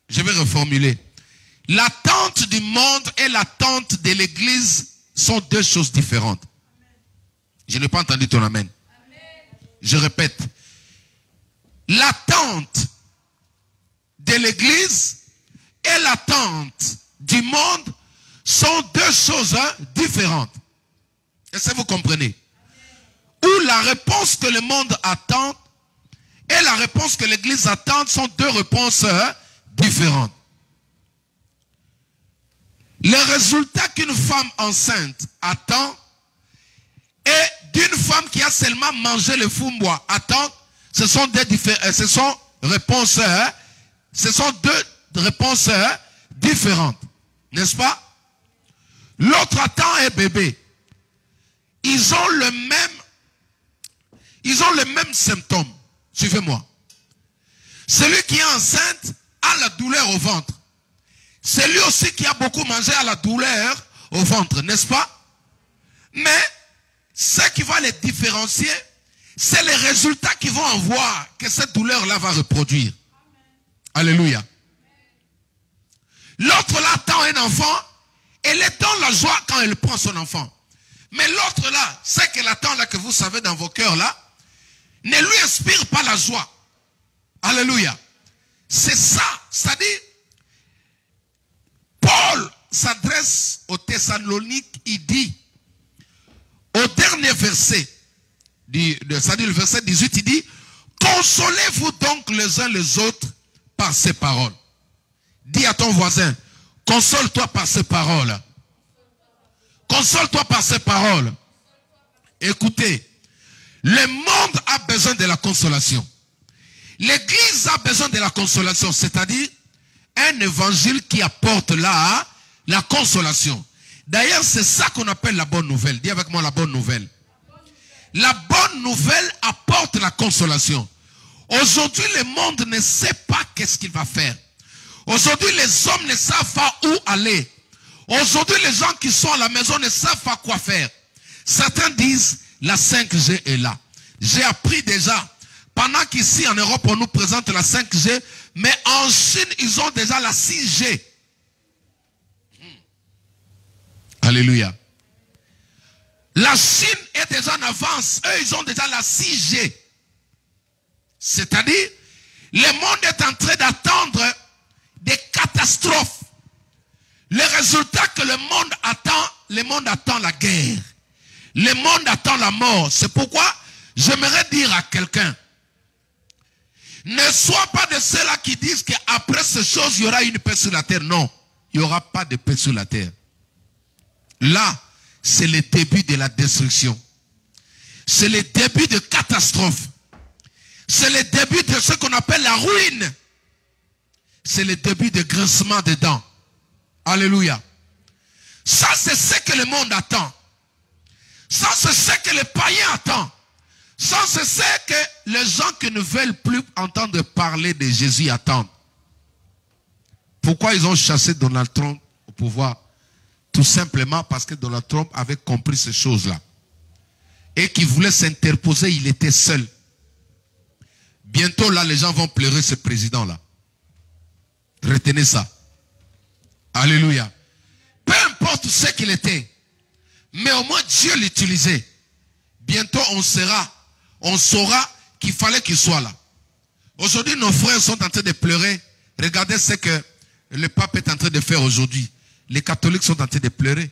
Je vais reformuler. L'attente du monde et l'attente de l'église sont deux choses différentes. Je n'ai pas entendu ton amen. Je répète. L'attente de l'église et l'attente du monde sont deux choses différentes. Est-ce que vous comprenez? Ou la réponse que le monde attend et la réponse que l'église attend sont deux réponses différentes. Le résultat qu'une femme enceinte attend et d'une femme qui a seulement mangé le fumbois attend, ce sont deux réponses différentes. N'est-ce pas? L'autre attend un bébé. Ils ont le même symptôme. Suivez-moi. Celui qui est enceinte a la douleur au ventre. Celui aussi qui a beaucoup mangé a la douleur au ventre, n'est-ce pas? Mais ce qui va les différencier, c'est les résultats qu'ils vont avoir que cette douleur-là va reproduire. Alléluia. L'autre là attend un enfant, elle est dans la joie quand elle prend son enfant. Mais l'autre là, ce qu'elle attend là, que vous savez dans vos cœurs là, ne lui inspire pas la joie. Alléluia. C'est ça. C'est-à-dire, Paul s'adresse aux Thessaloniques, il dit, au dernier verset, c'est-à-dire le verset 18, il dit, consolez-vous donc les uns les autres par ces paroles. Dis à ton voisin, console-toi par ces paroles. Console-toi par ces paroles. Écoutez, le monde a besoin de la consolation. L'église a besoin de la consolation, c'est-à-dire un évangile qui apporte là la consolation. D'ailleurs, c'est ça qu'on appelle la bonne nouvelle. Dis avec moi la bonne nouvelle. La bonne nouvelle apporte la consolation. Aujourd'hui, le monde ne sait pas qu'est-ce qu'il va faire. Aujourd'hui, les hommes ne savent pas où aller. Aujourd'hui, les gens qui sont à la maison ne savent pas quoi faire. Certains disent, la 5G est là. J'ai appris déjà, pendant qu'ici en Europe, on nous présente la 5G, mais en Chine, ils ont déjà la 6G. Alléluia. La Chine est déjà en avance. Eux, ils ont déjà la 6G. C'est-à-dire, le monde est en train d'attendre des catastrophes. Le résultat que le monde attend la guerre. Le monde attend la mort. C'est pourquoi j'aimerais dire à quelqu'un, ne sois pas de ceux-là qui disent qu'après ces choses, il y aura une paix sur la terre. Non, il n'y aura pas de paix sur la terre. Là, c'est le début de la destruction. C'est le début de catastrophe. C'est le début de ce qu'on appelle la ruine. C'est le début de grincement des dents. Alléluia. Ça, c'est ce que le monde attend. Ça, c'est ce que les païens attendent. Ça, c'est ce que les gens qui ne veulent plus entendre parler de Jésus attendent. Pourquoi ils ont chassé Donald Trump au pouvoir? Tout simplement parce que Donald Trump avait compris ces choses-là. Et qu'il voulait s'interposer, il était seul. Bientôt, là, les gens vont pleurer ce président-là. Retenez ça. Alléluia. Peu importe ce qu'il était, mais au moins Dieu l'utilisait. Bientôt, on saura qu'il fallait qu'il soit là. Aujourd'hui, nos frères sont en train de pleurer. Regardez ce que le pape est en train de faire aujourd'hui. Les catholiques sont en train de pleurer.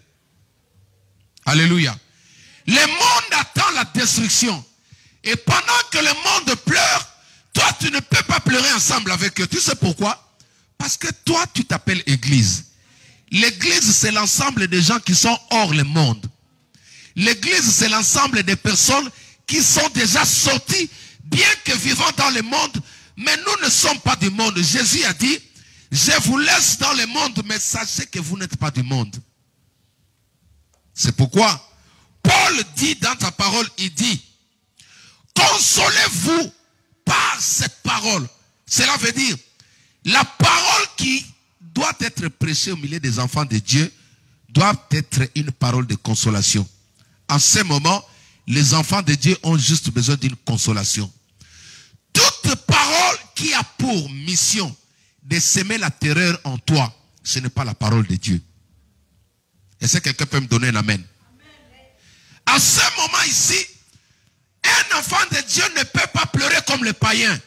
Alléluia. Le monde attend la destruction. Et pendant que le monde pleure, toi, tu ne peux pas pleurer ensemble avec eux. Tu sais pourquoi? Parce que toi, tu t'appelles Église. L'église, c'est l'ensemble des gens qui sont hors le monde. L'église, c'est l'ensemble des personnes qui sont déjà sorties, bien que vivant dans le monde, mais nous ne sommes pas du monde. Jésus a dit, je vous laisse dans le monde, mais sachez que vous n'êtes pas du monde. C'est pourquoi Paul dit dans sa parole, il dit, consolez-vous par cette parole. Cela veut dire, la parole qui doit être prêchée au milieu des enfants de Dieu doit être une parole de consolation. En ce moment, les enfants de Dieu ont juste besoin d'une consolation. Toute parole qui a pour mission de semer la terreur en toi, ce n'est pas la parole de Dieu. Est-ce que quelqu'un peut me donner un amen? À ce moment ici, un enfant de Dieu ne peut pas pleurer comme le païen.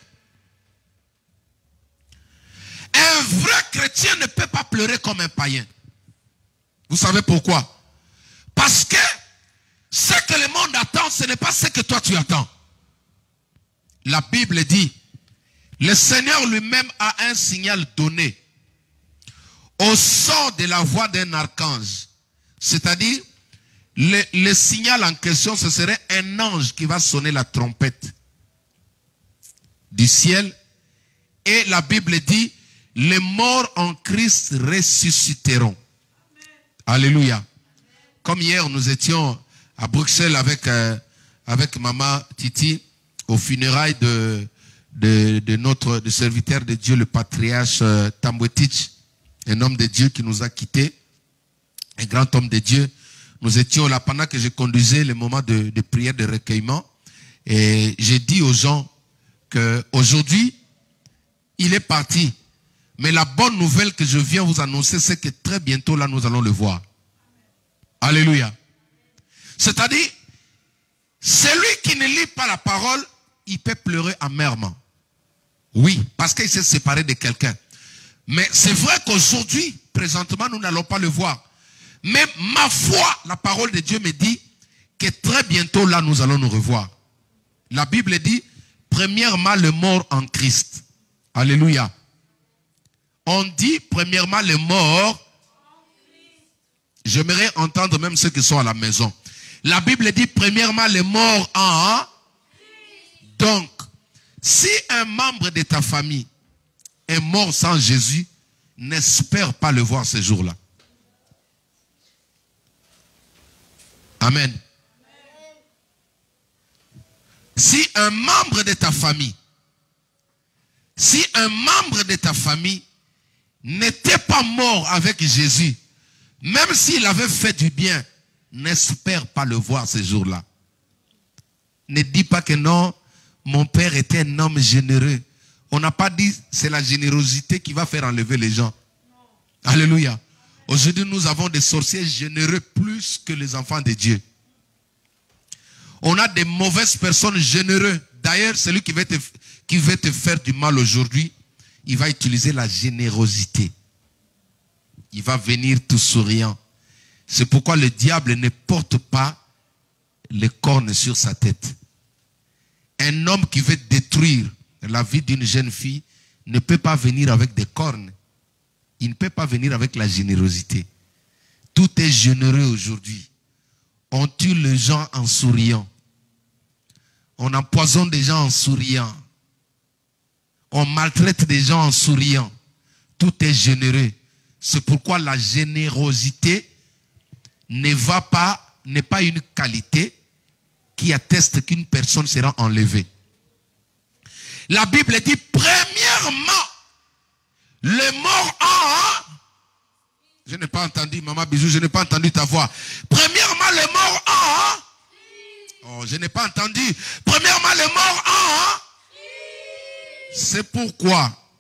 Un vrai chrétien ne peut pas pleurer comme un païen. Vous savez pourquoi? Parce que ce que le monde attend, ce n'est pas ce que toi tu attends. La Bible dit, le Seigneur lui-même a un signal donné au son de la voix d'un archange. C'est-à-dire, le signal en question, ce serait un ange qui va sonner la trompette du ciel. Et la Bible dit, les morts en Christ ressusciteront. Alléluia. Comme hier, nous étions à Bruxelles avec maman Titi aux funérailles de notre serviteur de Dieu, le patriarche Tambouetich, un homme de Dieu qui nous a quittés, un grand homme de Dieu. Nous étions là pendant que je conduisais le moment de prière de recueillement. Et j'ai dit aux gens qu'aujourd'hui, il est parti. Mais la bonne nouvelle que je viens vous annoncer, c'est que très bientôt, là, nous allons le voir. Alléluia. C'est-à-dire, celui qui ne lit pas la parole, il peut pleurer amèrement. Oui, parce qu'il s'est séparé de quelqu'un. Mais c'est vrai qu'aujourd'hui, présentement, nous n'allons pas le voir. Mais ma foi, la parole de Dieu me dit que très bientôt, là, nous allons nous revoir. La Bible dit, premièrement, le mort en Christ. Alléluia. On dit, premièrement, le mort. J'aimerais entendre même ceux qui sont à la maison. La Bible dit, premièrement, le mort en. Donc, si un membre de ta famille est mort sans Jésus, n'espère pas le voir ce jour-là. Amen. Si un membre de ta famille, n'était pas mort avec Jésus, même s'il avait fait du bien, n'espère pas le voir ce jour-là. Ne dis pas que non, mon père était un homme généreux. On n'a pas dit c'est la générosité qui va faire enlever les gens. Alléluia. Aujourd'hui, nous avons des sorciers généreux plus que les enfants de Dieu. On a des mauvaises personnes généreuses. D'ailleurs, celui qui veut te faire du mal aujourd'hui, il va utiliser la générosité. Il va venir tout souriant. C'est pourquoi le diable ne porte pas les cornes sur sa tête. Un homme qui veut détruire la vie d'une jeune fille ne peut pas venir avec des cornes. Il ne peut pas venir avec la générosité. Tout est généreux aujourd'hui. On tue les gens en souriant. On empoisonne des gens en souriant. On maltraite des gens en souriant. Tout est généreux. C'est pourquoi la générosité n'est pas une qualité qui atteste qu'une personne sera enlevée. La Bible dit, premièrement, le mort en... Je n'ai pas entendu, maman Bisou, je n'ai pas entendu ta voix. Premièrement, le mort en... Oh, je n'ai pas entendu. Premièrement, le mort en... C'est pourquoi,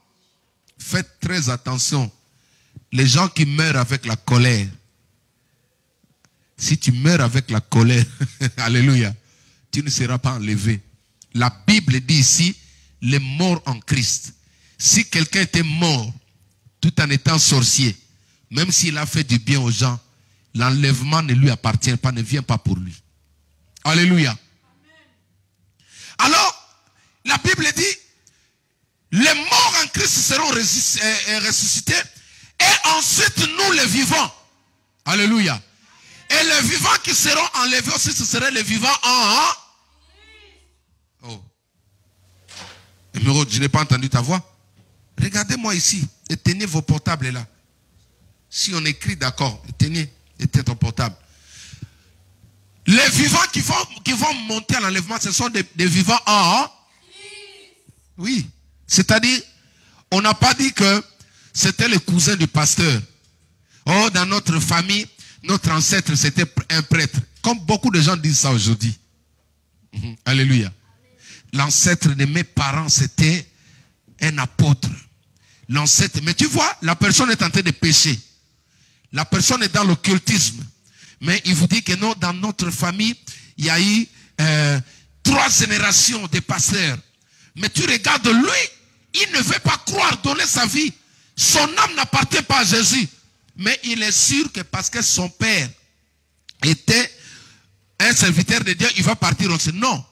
faites très attention. Les gens qui meurent avec la colère, si tu meurs avec la colère, alléluia, tu ne seras pas enlevé. La Bible dit ici, les morts en Christ. Si quelqu'un était mort, tout en étant sorcier, même s'il a fait du bien aux gens, l'enlèvement ne lui appartient pas, ne vient pas pour lui. Alléluia. Alors, la Bible dit, les morts en Christ seront ressuscités, et ensuite nous les vivants. Alléluia. Et les vivants qui seront enlevés aussi, ce seraient les vivants en... Oh. Je n'ai pas entendu ta voix. Regardez-moi ici et tenez vos portables là. Si on écrit, d'accord, tenez ton portable. Les vivants qui vont monter à l'enlèvement, ce sont des vivants en... Oui. C'est-à-dire, on n'a pas dit que c'était le cousin du pasteur. Oh, dans notre famille, notre ancêtre, c'était un prêtre. Comme beaucoup de gens disent ça aujourd'hui. Alléluia. L'ancêtre de mes parents, c'était un apôtre. l'ancêtre. Mais tu vois, la personne est en train de pécher. La personne est dans l'occultisme. Mais il vous dit que non, dans notre famille, il y a eu 3 générations de pasteurs. Mais tu regardes lui, il ne veut pas croire, donner sa vie. Son âme n'appartient pas à Jésus. Mais il est sûr que parce que son père était un serviteur de Dieu, il va partir. On sait non.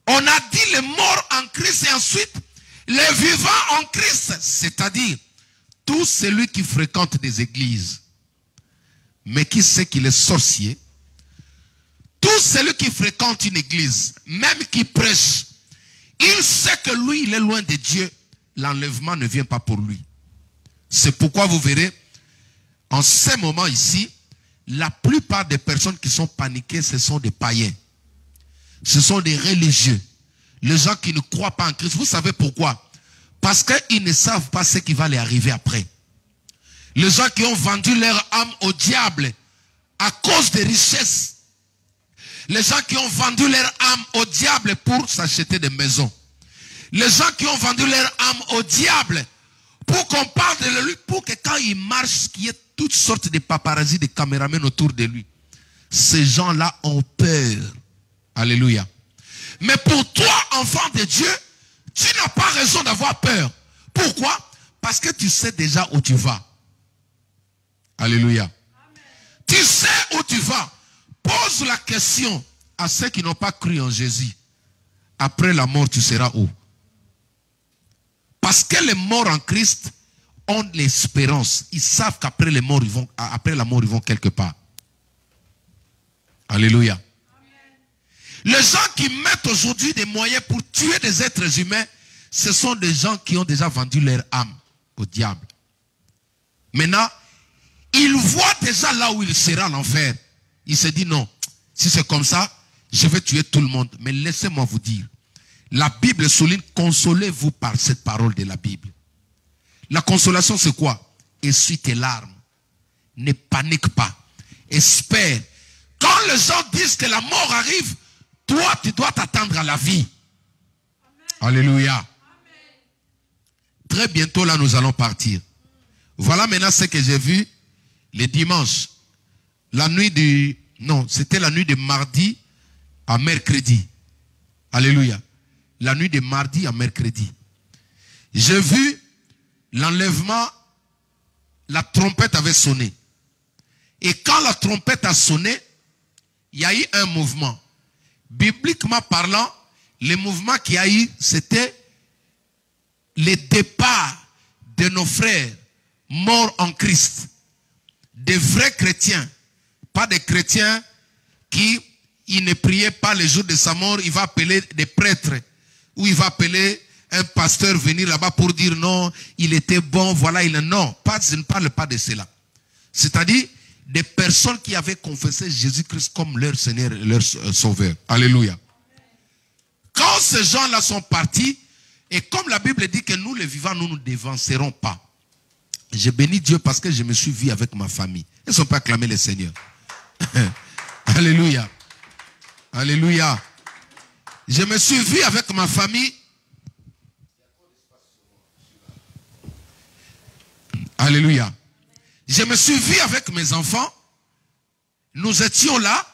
On a dit les morts en Christ et ensuite les vivants en Christ. C'est-à-dire, tout celui qui fréquente des églises, mais qui sait qu'il est sorcier, tout celui qui fréquente une église, même qui prêche, il sait que lui, il est loin de Dieu. L'enlèvement ne vient pas pour lui. C'est pourquoi vous verrez, en ce moment ici, la plupart des personnes qui sont paniquées, ce sont des païens. Ce sont des religieux. Les gens qui ne croient pas en Christ. Vous savez pourquoi? Parce qu'ils ne savent pas ce qui va leur arriver après. Les gens qui ont vendu leur âme au diable à cause des richesses. Les gens qui ont vendu leur âme au diable pour s'acheter des maisons. Les gens qui ont vendu leur âme au diable pour qu'on parle de lui, pour que quand il marche, qu'il y ait toutes sortes de paparazzis, de caméramans autour de lui. Ces gens-là ont peur. Alléluia. Mais pour toi, enfant de Dieu, tu n'as pas raison d'avoir peur. Pourquoi? Parce que tu sais déjà où tu vas. Alléluia. Amen. Tu sais où tu vas. Pose la question à ceux qui n'ont pas cru en Jésus. Après la mort, tu seras où? Parce que les morts en Christ ont l'espérance. Ils savent qu'après la mort, ils vont quelque part. Alléluia. Amen. Les gens qui mettent aujourd'hui des moyens pour tuer des êtres humains, ce sont des gens qui ont déjà vendu leur âme au diable. Maintenant, ils voient déjà là où il sera l'enfer. Il se dit non, si c'est comme ça, je vais tuer tout le monde. Mais laissez-moi vous dire, la Bible souligne, consolez-vous par cette parole de la Bible. La consolation c'est quoi? Essuie tes larmes. Ne panique pas. Espère. Quand les gens disent que la mort arrive, toi tu dois t'attendre à la vie. Amen. Alléluia. Amen. Très bientôt là nous allons partir. Voilà maintenant ce que j'ai vu le dimanche. La nuit du... Non, c'était la nuit de mardi à mercredi. Alléluia. La nuit de mardi à mercredi. J'ai vu l'enlèvement, la trompette avait sonné. Et quand la trompette a sonné, il y a eu un mouvement. Bibliquement parlant, le mouvement qu'il y a eu, c'était le départ de nos frères morts en Christ. Des vrais chrétiens. Pas des chrétiens qui il ne priait pas les jours de sa mort. Il va appeler des prêtres. Ou il va appeler un pasteur venir là-bas pour dire non, il était bon, voilà, il est non. Je ne parle pas de cela. C'est-à-dire des personnes qui avaient confessé Jésus-Christ comme leur Seigneur et leur Sauveur. Alléluia. Quand ces gens-là sont partis, et comme la Bible dit que nous les vivants, nous ne dévancerons pas. Je bénis Dieu parce que je me suis vu avec ma famille. Ils ne sont pas acclamés le Seigneur. Alléluia. Alléluia. Je me suis vu avec ma famille. Alléluia. Je me suis vu avec mes enfants. Nous étions là.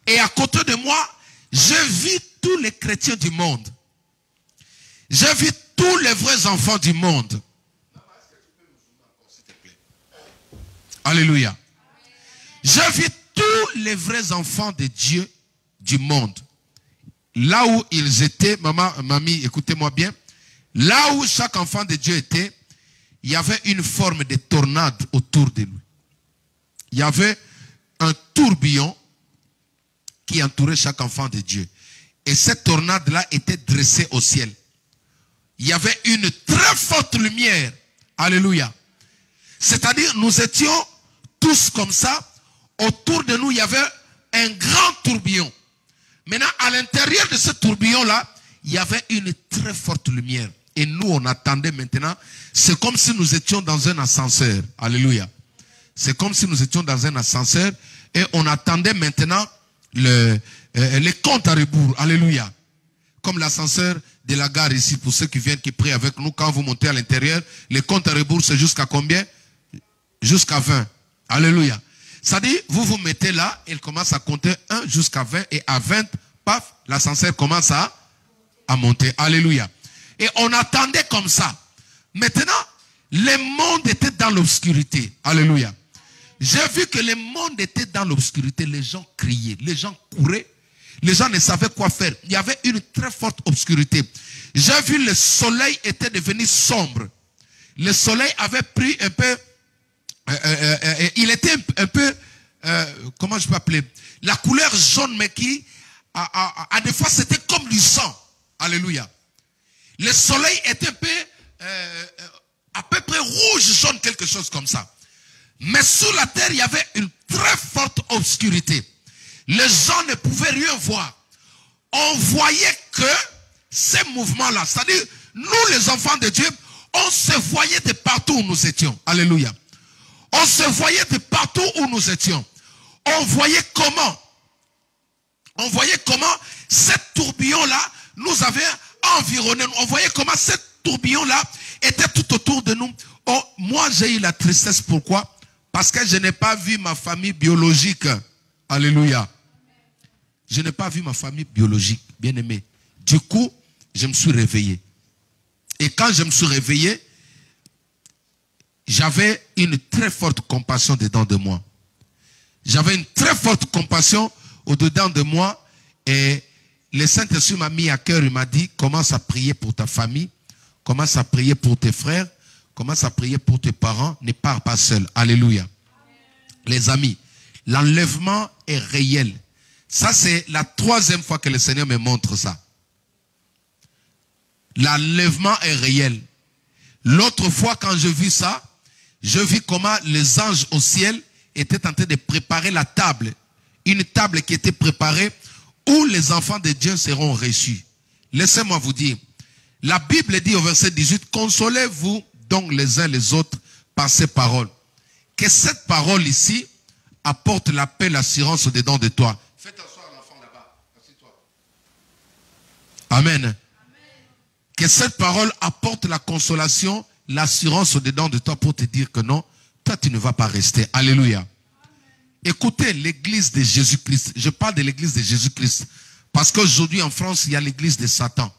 Et à côté de moi, j'ai vu tous les chrétiens du monde. J'ai vu tous les vrais enfants du monde. Alléluia. J'ai vu tous les vrais enfants de Dieu du monde. Là où ils étaient, mamie, écoutez-moi bien. Là où chaque enfant de Dieu était, il y avait une forme de tornade autour de lui. Il y avait un tourbillon qui entourait chaque enfant de Dieu. Et cette tornade-là était dressée au ciel. Il y avait une très forte lumière. Alléluia. C'est-à-dire, nous étions tous comme ça. Autour de nous, il y avait un grand tourbillon. Maintenant, à l'intérieur de ce tourbillon-là, il y avait une très forte lumière. Et nous, on attendait maintenant. C'est comme si nous étions dans un ascenseur. Alléluia. C'est comme si nous étions dans un ascenseur. Et on attendait maintenant les comptes à rebours. Alléluia. comme l'ascenseur de la gare ici, pour ceux qui viennent, qui prient avec nous. Quand vous montez à l'intérieur, les comptes à rebours, c'est jusqu'à combien? Jusqu'à 20. Alléluia. Ça dit, vous vous mettez là, il commence à compter 1 jusqu'à 20, et à 20, paf, l'ascenseur commence à monter. Alléluia. Et on attendait comme ça. Maintenant, le monde était dans l'obscurité. Alléluia. J'ai vu que le monde était dans l'obscurité. Les gens criaient, les gens couraient. Les gens ne savaient quoi faire. Il y avait une très forte obscurité. J'ai vu le soleil était devenu sombre. Le soleil avait pris un peu... il était un peu... comment je peux appeler? La couleur jaune, mais qui... à des fois, c'était comme du sang. Alléluia. Le soleil était un peu... à peu près rouge, jaune, quelque chose comme ça. Mais sous la terre, il y avait une très forte obscurité. Les gens ne pouvaient rien voir. On voyait que ces mouvements-là, c'est-à-dire, nous les enfants de Dieu, on se voyait de partout où nous étions. Alléluia. On se voyait de partout où nous étions. On voyait comment cette tourbillon-là nous avait environné. On voyait comment cette tourbillon-là était tout autour de nous. Oh, moi, j'ai eu la tristesse. Pourquoi? Parce que je n'ai pas vu ma famille biologique. Alléluia. Je n'ai pas vu ma famille biologique, bien aimé. Du coup, je me suis réveillé. Et quand je me suis réveillé, j'avais une très forte compassion dedans de moi. J'avais une très forte compassion au-dedans de moi. Et le Saint-Esprit m'a mis à cœur, il m'a dit, commence à prier pour ta famille, commence à prier pour tes frères, commence à prier pour tes parents, ne pars pas seul. Alléluia. Les amis, l'enlèvement est réel. Ça, c'est la 3e fois que le Seigneur me montre ça. L'enlèvement est réel. L'autre fois, quand je vis ça, je vis comment les anges au ciel étaient en train de préparer la table. Une table qui était préparée où les enfants de Dieu seront reçus. Laissez-moi vous dire, la Bible dit au verset 18, consolez-vous donc les uns les autres par ces paroles. Que cette parole ici apporte la paix, l'assurance dedans de toi. Fais t'asseoir l'enfant là-bas. Assieds-toi. Amen. Amen. Que cette parole apporte la consolation, l'assurance dedans de toi pour te dire que non, toi tu ne vas pas rester. Alléluia. Amen. Écoutez l'église de Jésus-Christ. Je parle de l'église de Jésus-Christ. Parce qu'aujourd'hui en France, il y a l'église de Satan.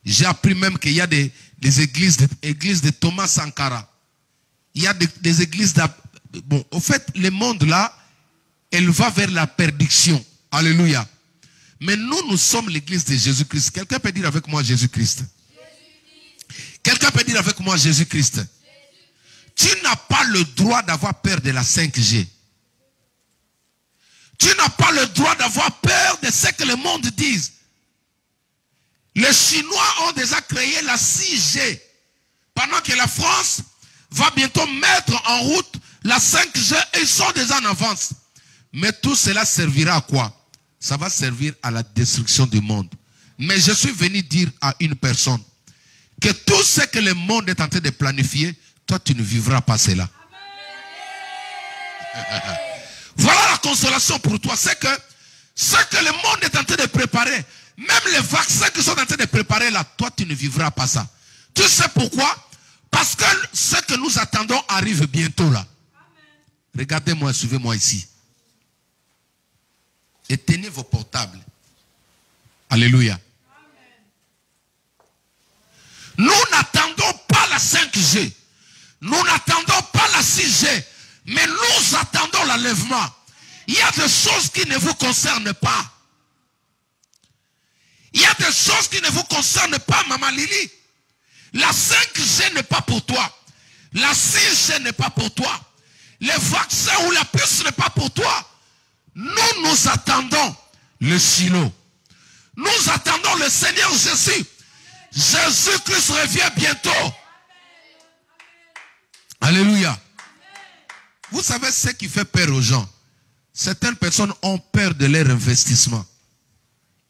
J'ai appris même qu'il y a des églises de Thomas Sankara. Il y a des églises... Bon, au fait, le monde là, elle va vers la perdition. Alléluia. Mais nous sommes l'église de Jésus-Christ. Quelqu'un peut dire avec moi Jésus-Christ? Quelqu'un peut dire avec moi Jésus-Christ? Tu n'as pas le droit d'avoir peur de la 5G. Tu n'as pas le droit d'avoir peur de ce que le monde dise. Les Chinois ont déjà créé la 6G. Pendant que la France va bientôt mettre en route la 5G, et ils sont déjà en avance. Mais tout cela servira à quoi? Ça va servir à la destruction du monde. Mais je suis venu dire à une personne que tout ce que le monde est en train de planifier, toi tu ne vivras pas cela. Voilà la consolation pour toi. C'est que ce que le monde est en train de préparer, même les vaccins qui sont en train de préparer là, toi tu ne vivras pas ça. Tu sais pourquoi? Parce que ce que nous attendons arrive bientôt là. Regardez-moi, suivez-moi ici. Et tenez vos portables. Alléluia. Nous n'attendons pas la 5G. Nous n'attendons pas la 6G. Mais nous attendons l'enlèvement. Il y a des choses qui ne vous concernent pas. Il y a des choses qui ne vous concernent pas, Maman Lily. La 5G n'est pas pour toi. La 6G n'est pas pour toi. Les vaccins ou la puce n'est pas pour toi. Nous attendons le silo. Nous attendons le Seigneur Jésus. Jésus-Christ revient bientôt. Alléluia. Vous savez ce qui fait peur aux gens? Certaines personnes ont peur de leur investissement.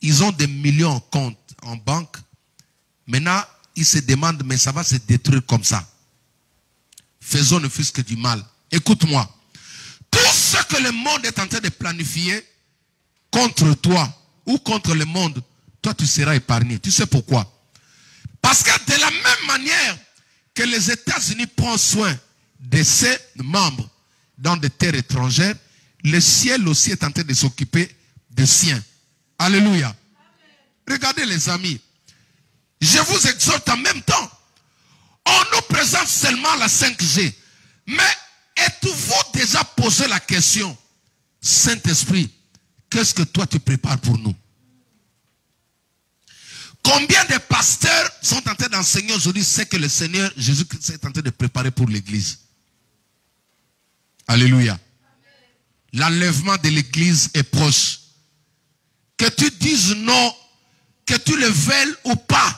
Ils ont des millions en compte, en banque. Maintenant, ils se demandent, mais ça va se détruire comme ça. Faisons ne fût-ce que du mal. Écoute-moi. Tout ce que le monde est en train de planifier contre toi ou contre le monde, toi tu seras épargné. Tu sais pourquoi? Parce que de la même manière que les États-Unis prennent soin de ses membres dans des terres étrangères, le ciel aussi est en train de s'occuper des siens. Alléluia. Amen. Regardez les amis, je vous exhorte en même temps. On nous présente seulement la 5G. Mais êtes-vous déjà posé la question, Saint-Esprit, qu'est-ce que toi tu prépares pour nous? Combien de pasteurs sont en train d'enseigner aujourd'hui ce que le Seigneur Jésus-Christ est en train de préparer pour l'église? Alléluia. L'enlèvement de l'église est proche. Que tu dises non, que tu le veuilles ou pas,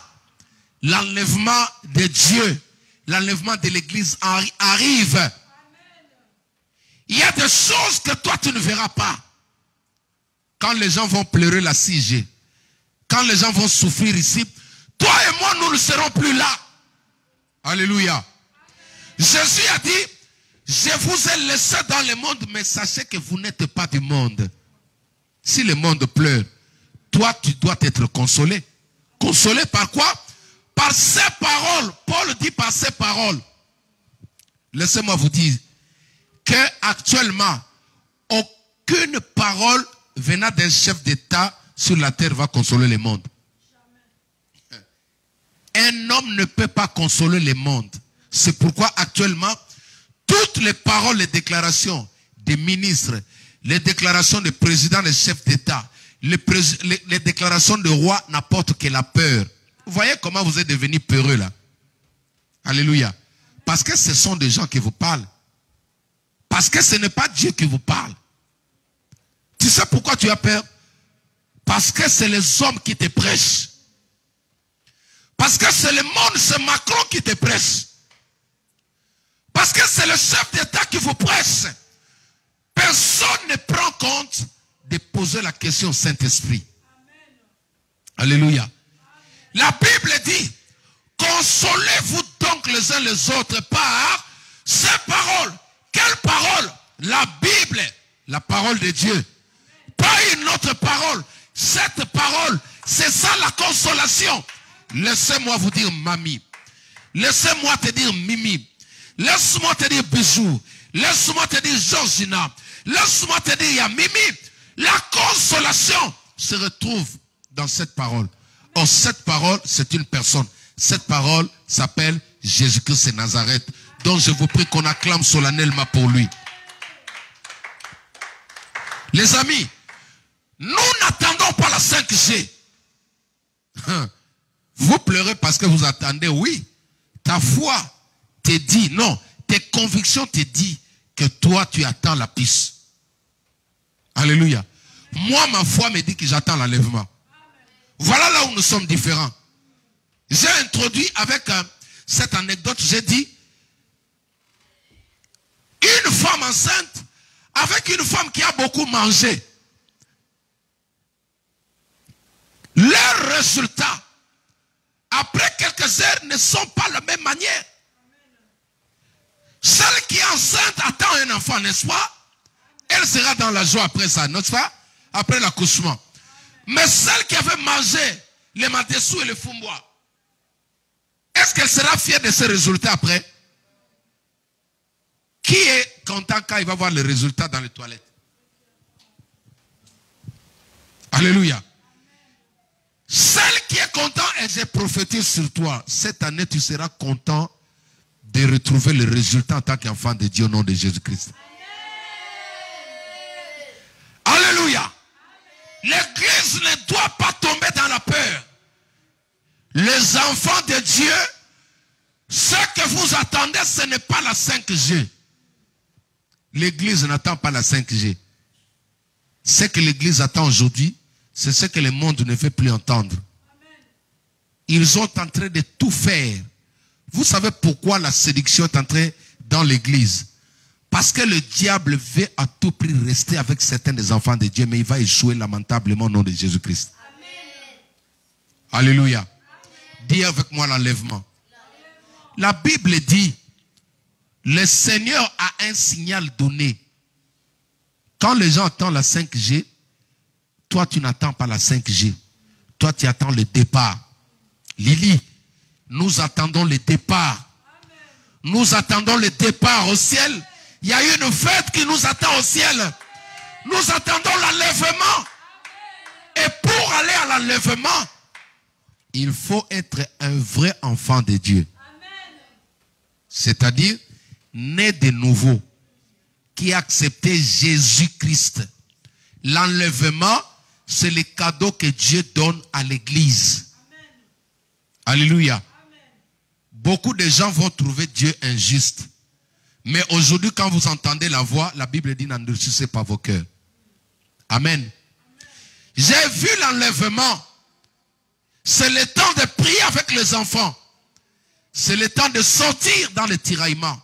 l'enlèvement de Dieu, l'enlèvement de l'église arrive. Amen. Il y a des choses que toi tu ne verras pas. Quand les gens vont pleurer la 6G, quand les gens vont souffrir ici, toi et moi nous ne serons plus là. Alléluia. Amen. Jésus a dit, je vous ai laissé dans le monde, mais sachez que vous n'êtes pas du monde. Si le monde pleure, toi tu dois être consolé. Consolé par quoi? Par ces paroles. Paul dit par ces paroles. Laissez-moi vous dire qu'actuellement, aucune parole venant d'un chef d'État sur la terre va consoler le monde. Un homme ne peut pas consoler le monde. C'est pourquoi actuellement, toutes les paroles, les déclarations des ministres, les déclarations des présidents, des chefs d'État, les déclarations de rois n'apportent que la peur. Vous voyez comment vous êtes devenus peureux là? Alléluia. Parce que ce sont des gens qui vous parlent. Parce que ce n'est pas Dieu qui vous parle. Tu sais pourquoi tu as peur? Parce que c'est les hommes qui te prêchent. Parce que c'est le monde, c'est Macron qui te prêche. Parce que c'est le chef d'État qui vous prêche. Personne ne prend compte de poser la question au Saint-Esprit. Alléluia. La Bible dit, consolez-vous donc les uns les autres par ces paroles. Quelle parole? La Bible, la parole de Dieu. Pas une autre parole. Cette parole, c'est ça la consolation. Laissez-moi vous dire mamie. Laissez-moi te dire mimi. Laisse-moi te dire bisou. Laisse-moi te dire Georgina. Laisse-moi te dire Yamimi. La consolation se retrouve dans cette parole. Or, cette parole, c'est une personne. Cette parole s'appelle Jésus-Christ de Nazareth. Donc, je vous prie qu'on acclame solennellement pour lui. Les amis, nous n'attendons pas la 5G. Vous pleurez parce que vous attendez, oui. Ta foi te dit, non, tes convictions te disent que toi, tu attends la piste. Alléluia. Moi, ma foi me dit que j'attends l'enlèvement. Voilà là où nous sommes différents. J'ai introduit avec cette anecdote, j'ai dit, une femme enceinte avec une femme qui a beaucoup mangé. Leurs résultats, après quelques heures, ne sont pas de la même manière. Celle qui est enceinte attend un enfant, n'est-ce pas? Elle sera dans la joie après ça, n'est-ce pas? Après l'accouchement. Mais celle qui avait mangé les madessous et les fumbois, est-ce qu'elle sera fière de ces résultats après? Qui est content quand il va voir les résultats dans les toilettes? Alléluia. Celle qui est contente, et je prophétise sur toi, cette année tu seras content de retrouver le résultat en tant qu'enfant de Dieu au nom de Jésus-Christ. Alléluia. L'église ne doit pas tomber dans la peur. Les enfants de Dieu, ce que vous attendez, ce n'est pas la 5G. L'église n'attend pas la 5G. Ce que l'église attend aujourd'hui, c'est ce que le monde ne veut plus entendre. Ils sont en train de tout faire. Vous savez pourquoi la séduction est entrée dans l'église? Parce que le diable veut à tout prix rester avec certains des enfants de Dieu, mais il va échouer lamentablement au nom de Jésus-Christ. Alléluia. Dis avec moi l'enlèvement. La Bible dit, le Seigneur a un signal donné. Quand les gens attendent la 5G, toi tu n'attends pas la 5G. Toi, tu attends le départ. Lily, nous attendons le départ. Nous attendons le départ au ciel. Il y a une fête qui nous attend au ciel. Nous attendons l'enlèvement. Et pour aller à l'enlèvement, il faut être un vrai enfant de Dieu. C'est-à-dire, né de nouveau, qui a accepté Jésus-Christ. L'enlèvement, c'est le cadeau que Dieu donne à l'église. Alléluia. Beaucoup de gens vont trouver Dieu injuste. Mais aujourd'hui, quand vous entendez la voix, la Bible dit n'endurcissez pas vos cœurs. Amen. J'ai vu l'enlèvement. C'est le temps de prier avec les enfants. C'est le temps de sortir dans le tiraillement.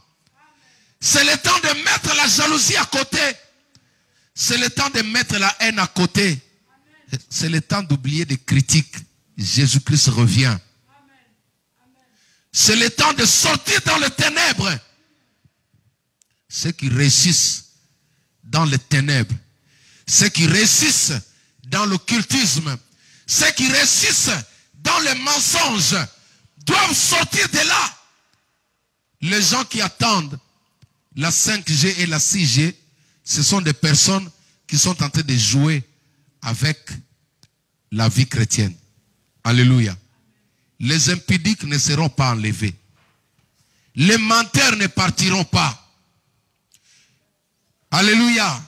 C'est le temps de mettre la jalousie à côté. C'est le temps de mettre la haine à côté. C'est le temps d'oublier des critiques. Jésus-Christ revient. C'est le temps de sortir dans les ténèbres. Ceux qui réussissent dans les ténèbres, ceux qui réussissent dans l'occultisme, ceux qui réussissent dans les mensonges, doivent sortir de là. Les gens qui attendent la 5G et la 6G, ce sont des personnes qui sont en train de jouer avec la vie chrétienne. Alléluia. Les impudiques ne seront pas enlevés. Les menteurs ne partiront pas. Alléluia.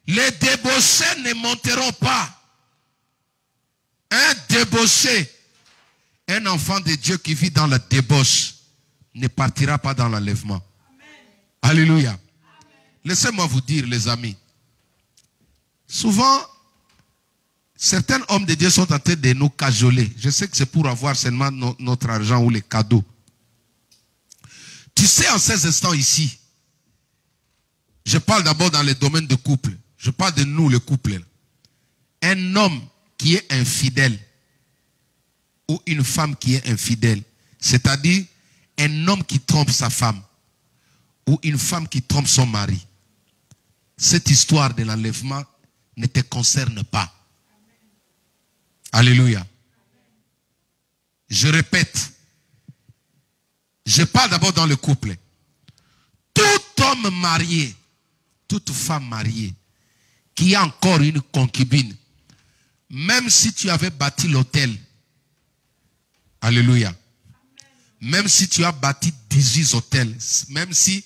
Les débauchés ne monteront pas. Un débauché, un enfant de Dieu qui vit dans la débauche, ne partira pas dans l'enlèvement. Alléluia. Laissez-moi vous dire, les amis. Souvent, certains hommes de Dieu sont en train de nous cajoler. Je sais que c'est pour avoir seulement notre argent ou les cadeaux. Tu sais, en ces instants ici, je parle d'abord dans le domaine de couple. Je parle de nous, le couple. Un homme qui est infidèle ou une femme qui est infidèle, c'est-à-dire un homme qui trompe sa femme ou une femme qui trompe son mari. Cette histoire de l'enlèvement ne te concerne pas. Alléluia. Je répète. Je parle d'abord dans le couple. Tout homme marié, toute femme mariée, qui a encore une concubine, même si tu avais bâti l'hôtel, alléluia, même si tu as bâti 18 hôtels, même si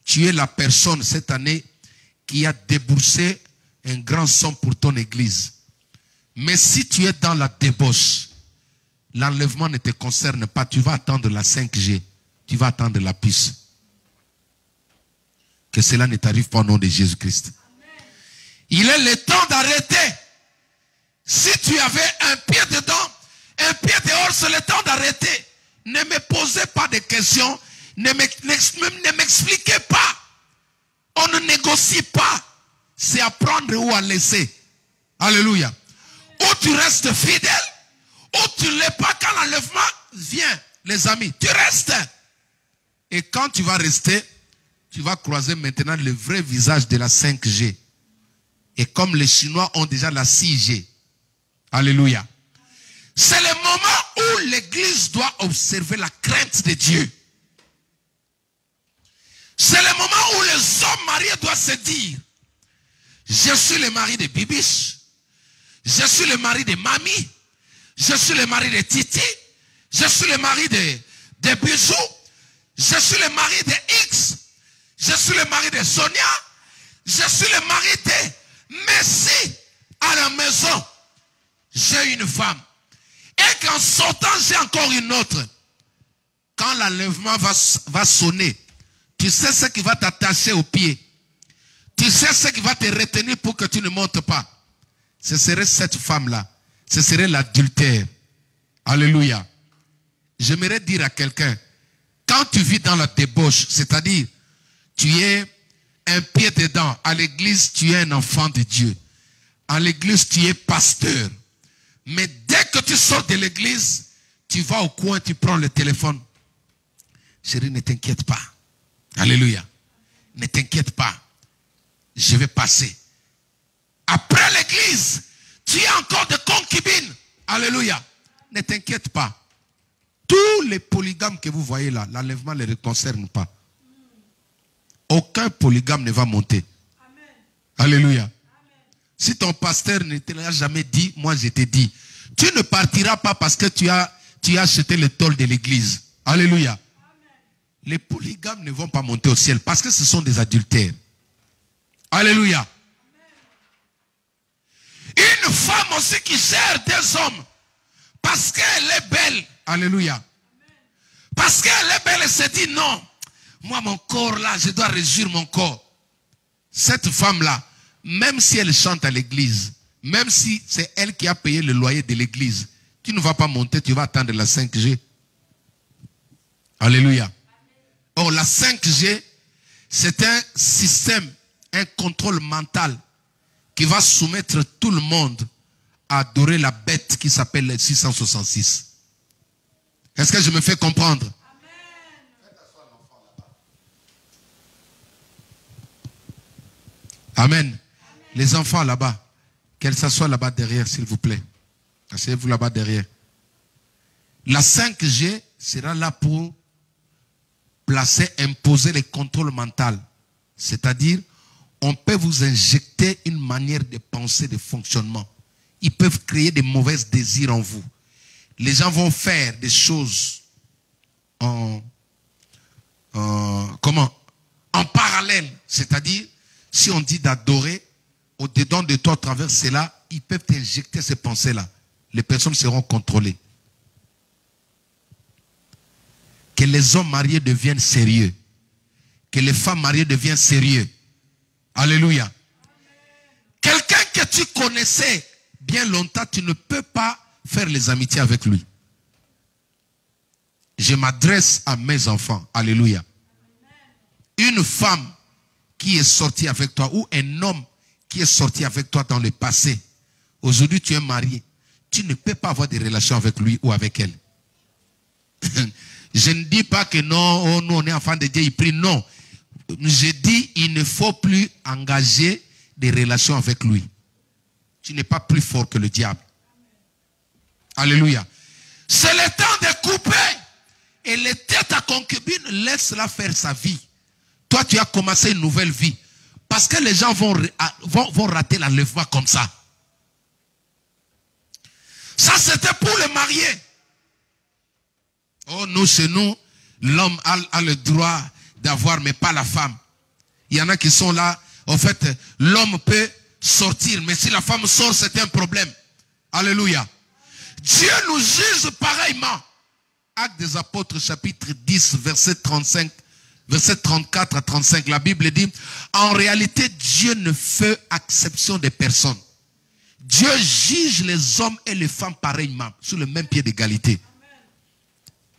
tu es la personne cette année qui a déboursé un grand somme pour ton église, mais si tu es dans la débauche, l'enlèvement ne te concerne pas. Tu vas attendre la 5G, tu vas attendre la puce. Que cela ne t'arrive pas au nom de Jésus-Christ. Il est le temps d'arrêter. Si tu avais un pied dedans, un pied dehors, c'est le temps d'arrêter. Ne me posez pas de questions. Ne m'expliquez pas. On ne négocie pas. C'est à prendre ou à laisser. Alléluia. Ou tu restes fidèle, ou tu ne l'es pas quand l'enlèvement vient. Les amis, tu restes. Et quand tu vas rester, tu vas croiser maintenant le vrai visage de la 5G. Et comme les Chinois ont déjà la 6G. Alléluia. C'est le moment où l'église doit observer la crainte de Dieu. C'est le moment où les hommes mariés doivent se dire, je suis le mari de Bibiche, je suis le mari de Mamie, je suis le mari de Titi, je suis le mari de Bijou, je suis le mari de X, je suis le mari de Sonia, je suis le mari de Messi. À la maison, j'ai une femme. Et qu'en sortant, j'ai encore une autre. Quand l'enlèvement va sonner, tu sais ce qui va t'attacher aux pieds. Tu sais ce qui va te retenir pour que tu ne montes pas. Ce serait cette femme-là. Ce serait l'adultère. Alléluia. J'aimerais dire à quelqu'un, quand tu vis dans la débauche, c'est-à-dire, tu es un pied dedans. À l'église, tu es un enfant de Dieu. À l'église, tu es pasteur. Mais dès que tu sors de l'église, tu vas au coin, tu prends le téléphone. Chérie, ne t'inquiète pas. Alléluia. Ne t'inquiète pas. Je vais passer. Après l'église, tu as encore des concubines. Alléluia. Ne t'inquiète pas. Tous les polygames que vous voyez là, l'enlèvement ne les concerne pas. Aucun polygame ne va monter. Amen. Alléluia. Amen. Si ton pasteur ne te l'a jamais dit, moi je te dis, tu ne partiras pas parce que tu as acheté le tôle de l'église. Alléluia. Amen. Les polygames ne vont pas monter au ciel parce que ce sont des adultères. Alléluia. Amen. Une femme aussi qui gère des hommes parce qu'elle est belle. Alléluia. Amen. Parce qu'elle est belle, elle se dit non. Moi, mon corps là, je dois réduire mon corps. Cette femme-là, même si elle chante à l'église, même si c'est elle qui a payé le loyer de l'église, tu ne vas pas monter, tu vas attendre la 5G. Alléluia. Oh, la 5G, c'est un système, un contrôle mental qui va soumettre tout le monde à adorer la bête qui s'appelle le 666. Est-ce que je me fais comprendre? Amen. Amen. Les enfants là-bas, qu'elles s'assoient là-bas derrière, s'il vous plaît. Asseyez-vous là-bas derrière. La 5G sera là pour placer, imposer les contrôles mentaux. C'est-à-dire, on peut vous injecter une manière de penser, de fonctionnement. Ils peuvent créer des mauvais désirs en vous. Les gens vont faire des choses en parallèle. C'est-à-dire, si on dit d'adorer, au-dedans de toi, à travers cela, ils peuvent t'injecter ces pensées-là. Les personnes seront contrôlées. Que les hommes mariés deviennent sérieux. Que les femmes mariées deviennent sérieux. Alléluia. Quelqu'un que tu connaissais bien longtemps, tu ne peux pas faire les amitiés avec lui. Je m'adresse à mes enfants. Alléluia. Une femme qui est sortie avec toi ou un homme qui est sorti avec toi dans le passé. Aujourd'hui, tu es marié. Tu ne peux pas avoir des relations avec lui ou avec elle. Je ne dis pas que non, oh, nous on est enfants de Dieu, il prie. Non. Je dis, il ne faut plus engager des relations avec lui. Tu n'es pas plus fort que le diable. Alléluia. C'est le temps de couper. Et laisser ta concubine, laisse-la faire sa vie. Toi, tu as commencé une nouvelle vie. Parce que les gens vont rater l'enlèvement comme ça. Ça, c'était pour les mariés. Oh, nous, chez nous, l'homme a le droit d'avoir, mais pas la femme. Il y en a qui sont là. En fait, l'homme peut sortir, mais si la femme sort, c'est un problème. Alléluia. Dieu nous juge pareillement. Actes des Apôtres, chapitre 10, verset 35, verset 34 à 35. La Bible dit, en réalité, Dieu ne fait exception des personnes. Dieu juge les hommes et les femmes pareillement, sur le même pied d'égalité.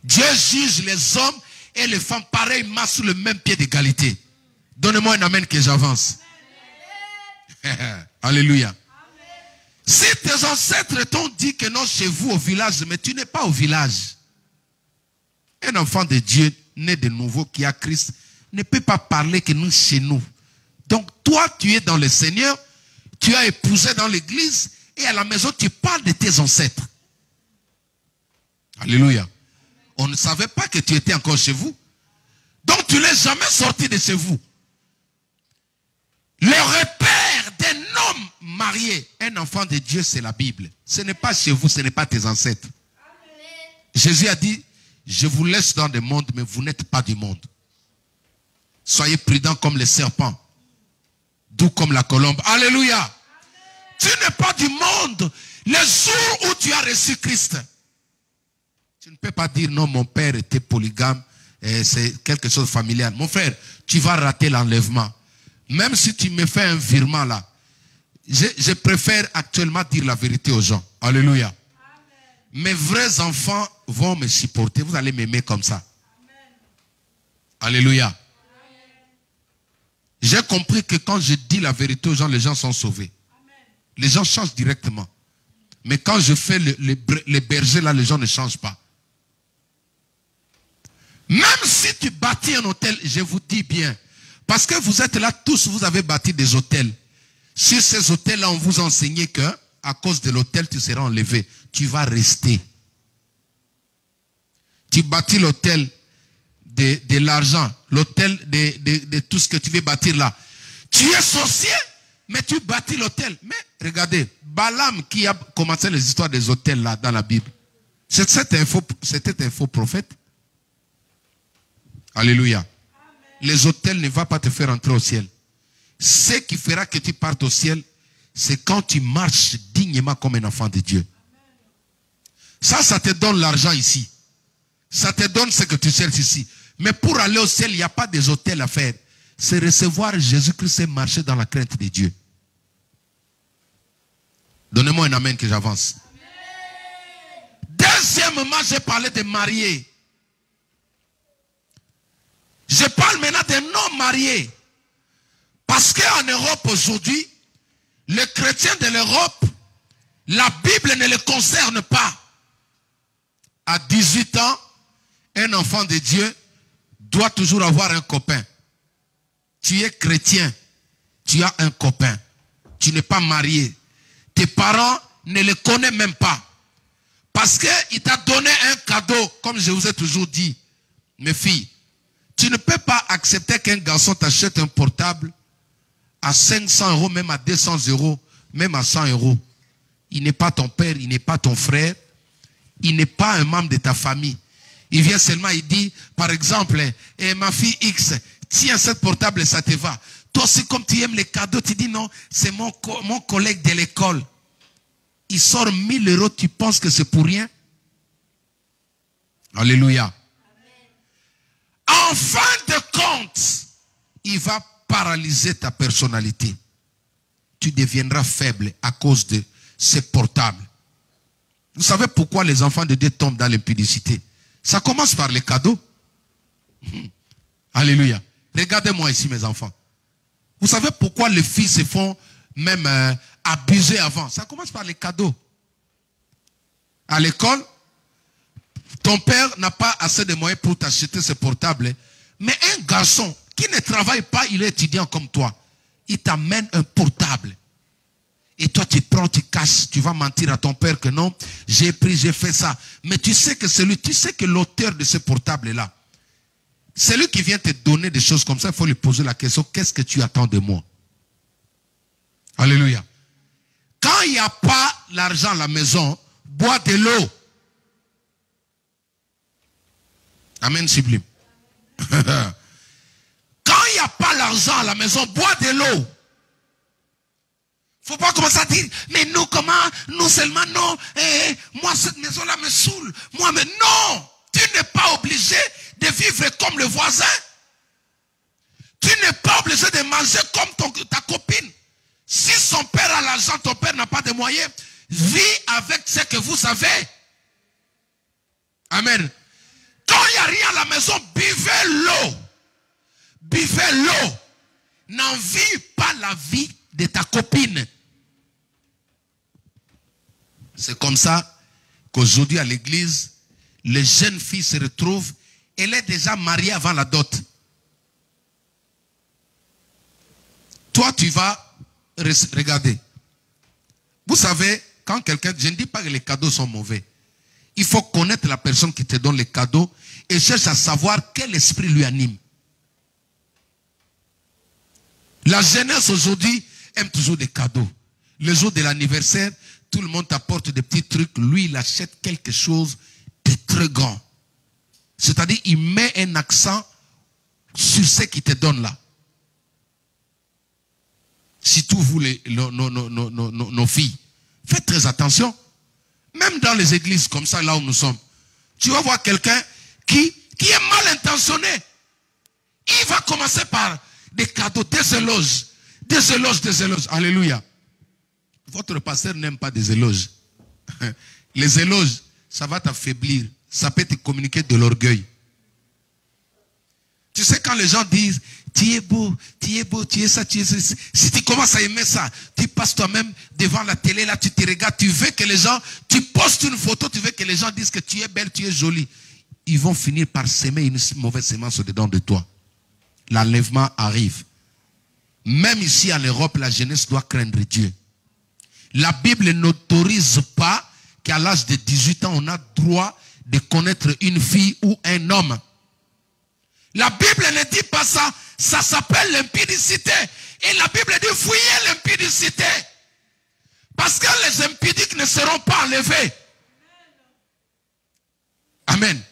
Dieu juge les hommes et les femmes pareillement sur le même pied d'égalité. Donnez-moi un amen que j'avance. Alléluia. Si tes ancêtres t'ont dit que non chez vous au village, mais tu n'es pas au village. Un enfant de Dieu né de nouveau qui a Christ ne peut pas parler que nous chez nous. Donc toi tu es dans le Seigneur, tu as épousé dans l'église et à la maison tu parles de tes ancêtres. Alléluia. On ne savait pas que tu étais encore chez vous. Donc tu n'es jamais sorti de chez vous. Le repère d'un homme marié, un enfant de Dieu, c'est la Bible. Ce n'est pas chez vous, ce n'est pas tes ancêtres. Amen. Jésus a dit, je vous laisse dans le monde, mais vous n'êtes pas du monde. Soyez prudents comme les serpents, doux comme la colombe. Alléluia. Amen. Tu n'es pas du monde. Le jour où tu as reçu Christ, tu ne peux pas dire non, mon père était polygame, c'est quelque chose de familial. Mon frère, tu vas rater l'enlèvement. Même si tu me fais un virement là, je préfère actuellement dire la vérité aux gens. Alléluia. Amen. Mes vrais enfants vont me supporter. Vous allez m'aimer comme ça. Amen. Alléluia. Amen. J'ai compris que quand je dis la vérité aux gens, les gens sont sauvés. Amen. Les gens changent directement. Mais quand je fais les bergers là, les gens ne changent pas. Même si tu bâtis un hôtel, je vous dis bien, parce que vous êtes là tous, vous avez bâti des hôtels. Sur ces hôtels-là, on vous enseignait que à cause de l'autel, tu seras enlevé. Tu vas rester. Tu bâtis l'autel de l'argent, l'autel de tout ce que tu veux bâtir là. Tu es sorcier, mais tu bâtis l'autel. Mais regardez, Balaam qui a commencé les histoires des autels là dans la Bible, c'était un faux prophète. Alléluia. Les autels ne vont pas te faire entrer au ciel. Ce qui fera que tu partes au ciel, c'est quand tu marches dignement comme un enfant de Dieu. Ça te donne l'argent ici. Ça te donne ce que tu cherches ici. Mais pour aller au ciel, il n'y a pas des autels à faire. C'est recevoir Jésus-Christ et marcher dans la crainte de Dieu. Donnez-moi un amen que j'avance. Deuxièmement, j'ai parlé de mariés. Je parle maintenant des non-mariés. Parce qu'en Europe aujourd'hui, les chrétiens de l'Europe, la Bible ne les concerne pas. À 18 ans, un enfant de Dieu doit toujours avoir un copain. Tu es chrétien, tu as un copain. Tu n'es pas marié. Tes parents ne le connaissent même pas. Parce qu'il t'a donné un cadeau, comme je vous ai toujours dit, mes filles. Tu ne peux pas accepter qu'un garçon t'achète un portable à 500 €, même à 200 €, même à 100 €. Il n'est pas ton père, il n'est pas ton frère, il n'est pas un membre de ta famille. Il vient seulement, il dit, par exemple, ma fille X, tiens ce portable, ça te va. Toi aussi, comme tu aimes les cadeaux, tu dis non, c'est mon collègue de l'école. Il sort 1000 €, tu penses que c'est pour rien? Alléluia. En fin de compte, il va paralyser ta personnalité. Tu deviendras faible à cause de ces portables. Vous savez pourquoi les enfants de Dieu tombent dans l'impudicité? Ça commence par les cadeaux. Alléluia. Regardez-moi ici, mes enfants. Vous savez pourquoi les filles se font même abuser avant? Ça commence par les cadeaux. À l'école, ton père n'a pas assez de moyens pour t'acheter ce portable. Mais un garçon qui ne travaille pas, il est étudiant comme toi. Il t'amène un portable. Et toi, tu prends, tu caches, tu vas mentir à ton père que non, j'ai pris, j'ai fait ça. Mais tu sais que l'auteur de ce portable-là, celui qui vient te donner des choses comme ça, il faut lui poser la question, qu'est-ce que tu attends de moi? Alléluia. Quand il n'y a pas l'argent à la maison, bois de l'eau. Amen, sublime. Quand il n'y a pas l'argent à la maison, bois de l'eau. Faut pas commencer à dire, mais nous, comment, nous seulement, non, moi, cette maison-là me saoule. Moi, mais non, tu n'es pas obligé de vivre comme le voisin. Tu n'es pas obligé de manger comme ta copine. Si son père a l'argent, ton père n'a pas de moyens, vis avec ce que vous avez. Amen. Quand il n'y a rien à la maison, buvez l'eau. Buvez l'eau. N'envie pas la vie de ta copine. C'est comme ça qu'aujourd'hui à l'église, les jeunes filles se retrouvent. Elle est déjà mariée avant la dot. Toi, tu vas regarder. Vous savez, quand quelqu'un... Je ne dis pas que les cadeaux sont mauvais. Il faut connaître la personne qui te donne les cadeaux et cherche à savoir quel esprit lui anime. La jeunesse aujourd'hui aime toujours des cadeaux. Le jour de l'anniversaire, tout le monde t'apporte des petits trucs. Lui, il achète quelque chose de très grand. C'est-à-dire, il met un accent sur ce qu'il te donne là. Surtout vous, nos filles. Faites très attention. Même dans les églises comme ça, là où nous sommes. Tu vas voir quelqu'un qui est mal intentionné. Il va commencer par des cadeaux, des éloges. Des éloges, des éloges. Alléluia. Votre pasteur n'aime pas des éloges. Les éloges, ça va t'affaiblir. Ça peut te communiquer de l'orgueil. Tu sais, quand les gens disent, tu es beau, tu es beau, tu es ça, tu es ça. Si tu commences à aimer ça, tu passes toi-même devant la télé, là, tu te regardes, tu veux que les gens, tu postes une photo, tu veux que les gens disent que tu es belle, tu es jolie. Ils vont finir par s'aimer une mauvaise sémence au-dedans de toi. L'enlèvement arrive. Même ici en Europe, la jeunesse doit craindre Dieu. La Bible n'autorise pas qu'à l'âge de 18 ans, on a droit de connaître une fille ou un homme. La Bible ne dit pas ça. Ça s'appelle l'impudicité. Et la Bible dit fuyez l'impudicité. Parce que les impudiques ne seront pas enlevés. Amen. Amen.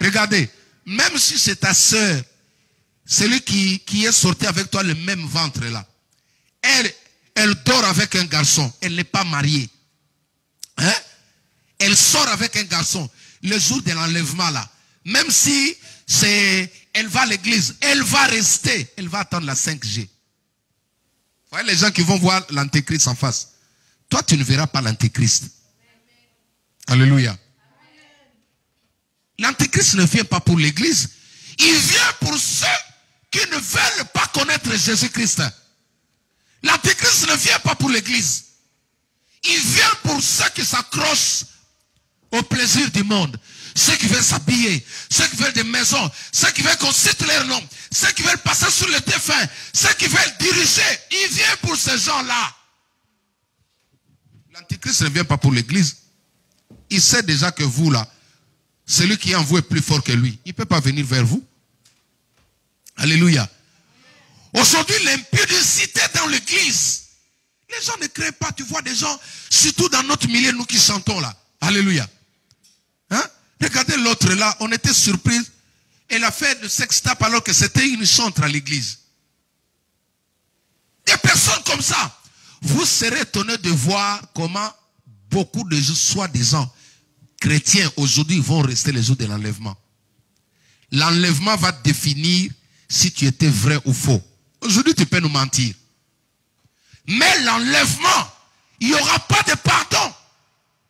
Regardez, même si c'est ta sœur, celui qui est sorti avec toi le même ventre là, elle dort avec un garçon, elle n'est pas mariée. Hein? Elle sort avec un garçon. Le jour de l'enlèvement là, même si elle va à l'église, elle va rester, elle va attendre la 5G. Vous voyez les gens qui vont voir l'antéchrist en face. Toi, tu ne verras pas l'antéchrist. Alléluia. L'antéchrist ne vient pas pour l'église. Il vient pour ceux qui ne veulent pas connaître Jésus-Christ. L'antéchrist ne vient pas pour l'église. Il vient pour ceux qui s'accrochent au plaisir du monde. Ceux qui veulent s'habiller, ceux qui veulent des maisons, ceux qui veulent qu'on cite leur nom, ceux qui veulent passer sur le défunt, ceux qui veulent diriger. Il vient pour ces gens-là. L'antéchrist ne vient pas pour l'église. Il sait déjà que vous là, celui qui est en vous est plus fort que lui. Il ne peut pas venir vers vous. Alléluia. Aujourd'hui, l'impudicité dans l'église. Les gens ne créent pas. Tu vois des gens, surtout dans notre milieu, nous qui chantons là. Alléluia. Hein? Regardez l'autre là, on était surpris. Elle a fait le sex-tape alors que c'était une chantre à l'église. Des personnes comme ça. Vous serez étonnés de voir comment beaucoup de soi-disant chrétiens aujourd'hui vont rester les jours de l'enlèvement. L'enlèvement va définir si tu étais vrai ou faux. Aujourd'hui, tu peux nous mentir. Mais l'enlèvement, il n'y aura pas de pardon.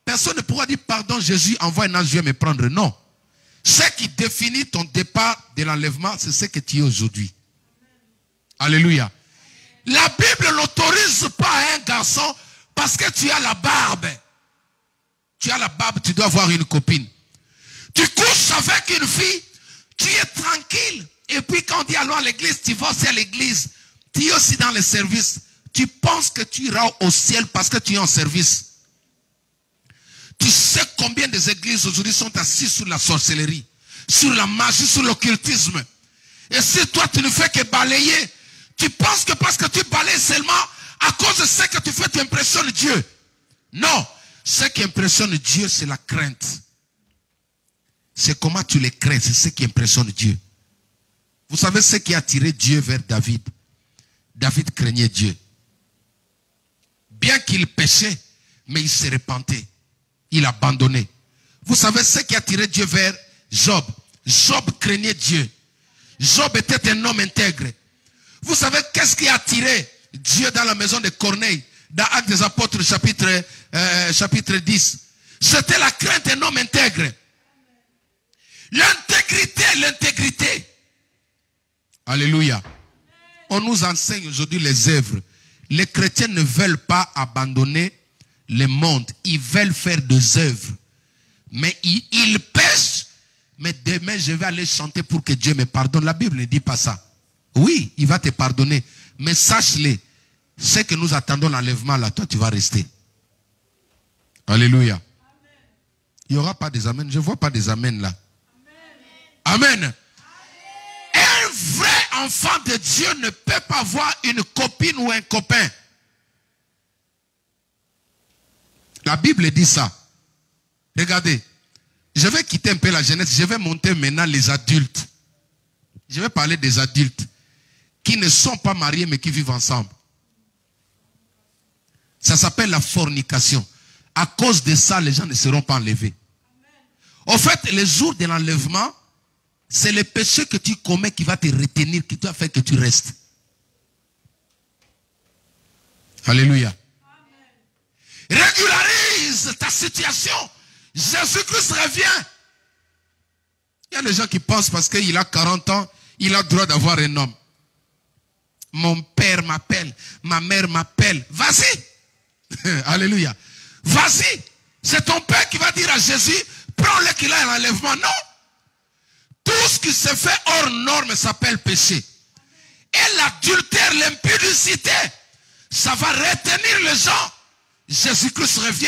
Personne ne pourra dire pardon, Jésus envoie un ange, viens me prendre. Non. Ce qui définit ton départ de l'enlèvement, c'est ce que tu es aujourd'hui. Alléluia. La Bible n'autorise pas un garçon parce que tu as la barbe. Tu as la barbe, tu dois avoir une copine. Tu couches avec une fille, tu es tranquille. Et puis quand on dit allons à l'église, tu vas aussi à l'église. Tu es aussi dans le service. Tu penses que tu iras au ciel parce que tu es en service. Tu sais combien des églises aujourd'hui sont assises sur la sorcellerie, sur la magie, sur l'occultisme. Et si toi tu ne fais que balayer, tu penses que parce que tu balayes seulement, à cause de ce que tu fais, tu impressionnes Dieu. Non. Ce qui impressionne Dieu, c'est la crainte. C'est comment tu les crains, c'est ce qui impressionne Dieu. Vous savez ce qui a attiré Dieu vers David? David craignait Dieu. Bien qu'il péchait, mais il s'est repenté. Il abandonnait. Vous savez ce qui a attiré Dieu vers Job? Job craignait Dieu. Job était un homme intègre. Vous savez qu'est-ce qui a attiré Dieu dans la maison de Corneille? Dans Actes des Apôtres, chapitre 10. C'était la crainte d'un homme intègre. L'intégrité. Alléluia. On nous enseigne aujourd'hui les œuvres. Les chrétiens ne veulent pas abandonner le monde. Ils veulent faire des œuvres. Mais ils pêchent. Mais demain, je vais aller chanter pour que Dieu me pardonne. La Bible ne dit pas ça. Oui, il va te pardonner. Mais sache-le. C'est que nous attendons l'enlèvement là, toi tu vas rester. Alléluia. Amen. Il n'y aura pas des amens. Je ne vois pas des amens là. Amen. Amen. Un vrai enfant de Dieu ne peut pas avoir une copine ou un copain. La Bible dit ça. Regardez. Je vais quitter un peu la jeunesse. Je vais monter maintenant les adultes. Je vais parler des adultes qui ne sont pas mariés mais qui vivent ensemble. Ça s'appelle la fornication. À cause de ça, les gens ne seront pas enlevés. Au fait, le jour de l'enlèvement, c'est le péché que tu commets qui va te retenir, qui va faire que tu restes. Alléluia. Amen. Régularise ta situation. Jésus-Christ revient. Il y a des gens qui pensent parce qu'il a 40 ans, il a le droit d'avoir un homme. Mon père m'appelle, ma mère m'appelle. Vas-y. Alléluia. Vas-y. C'est ton père qui va dire à Jésus, prends-le qu'il a un enlèvement. Non. Tout ce qui se fait hors norme s'appelle péché. Et l'adultère, l'impudicité, ça va retenir les gens Jésus-Christ revient.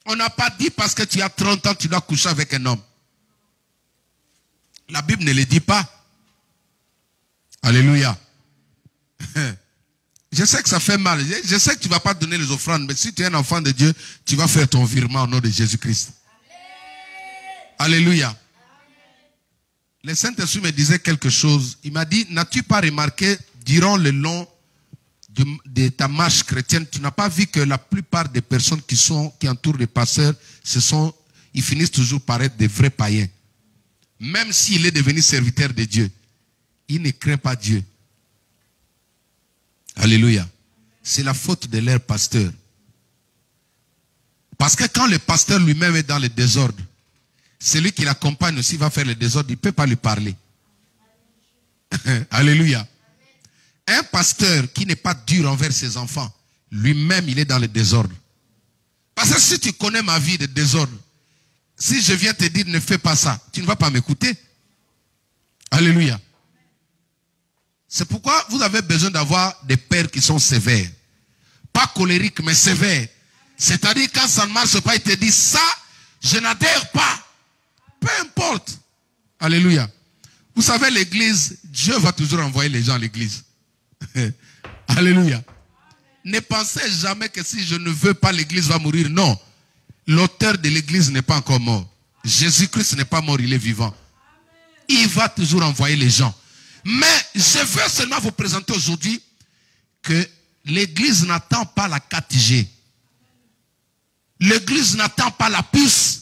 On n'a pas dit parce que tu as 30 ans, tu dois coucher avec un homme. La Bible ne le dit pas. Alléluia. Je sais que ça fait mal. Je sais que tu ne vas pas donner les offrandes, mais si tu es un enfant de Dieu, tu vas faire ton virement au nom de Jésus-Christ. Alléluia. Le Saint-Esprit me disait quelque chose. Il m'a dit, n'as-tu pas remarqué, durant le long de ta marche chrétienne, tu n'as pas vu que la plupart des personnes qui entourent les pasteurs, ils finissent toujours par être des vrais païens. Même s'il est devenu serviteur de Dieu, il ne craint pas Dieu. Alléluia. C'est la faute de leur pasteur. Parce que quand le pasteur lui-même est dans le désordre, celui qui l'accompagne aussi va faire le désordre, il ne peut pas lui parler. Alléluia. Un pasteur qui n'est pas dur envers ses enfants, lui-même il est dans le désordre. Parce que si tu connais ma vie de désordre, si je viens te dire ne fais pas ça, tu ne vas pas m'écouter. Alléluia. C'est pourquoi vous avez besoin d'avoir des pères qui sont sévères. Pas colériques, mais sévères. C'est-à-dire quand ça ne marche pas, il te dit ça, je n'adhère pas. Peu importe. Alléluia. Vous savez, l'église, Dieu va toujours envoyer les gens à l'église. Alléluia. Ne pensez jamais que si je ne veux pas, l'église va mourir. Non. L'auteur de l'église n'est pas encore mort. Jésus-Christ n'est pas mort, il est vivant. Il va toujours envoyer les gens. Mais je veux seulement vous présenter aujourd'hui que l'église n'attend pas la 4G. L'église n'attend pas la puce.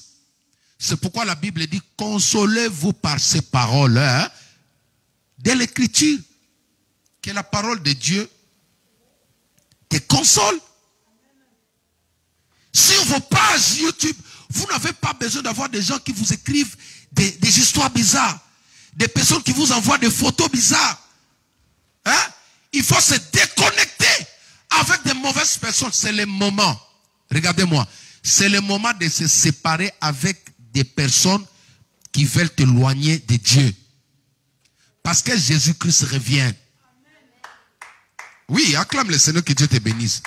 C'est pourquoi la Bible dit, consolez-vous par ces paroles de l'écriture. Que la parole de Dieu te console. Sur vos pages YouTube, vous n'avez pas besoin d'avoir des gens qui vous écrivent des histoires bizarres. Des personnes qui vous envoient des photos bizarres. Hein? Il faut se déconnecter avec des mauvaises personnes. C'est le moment. Regardez-moi. C'est le moment de se séparer avec des personnes qui veulent t'éloigner de Dieu. Parce que Jésus-Christ revient. Oui, acclame le Seigneur, que Dieu te bénisse.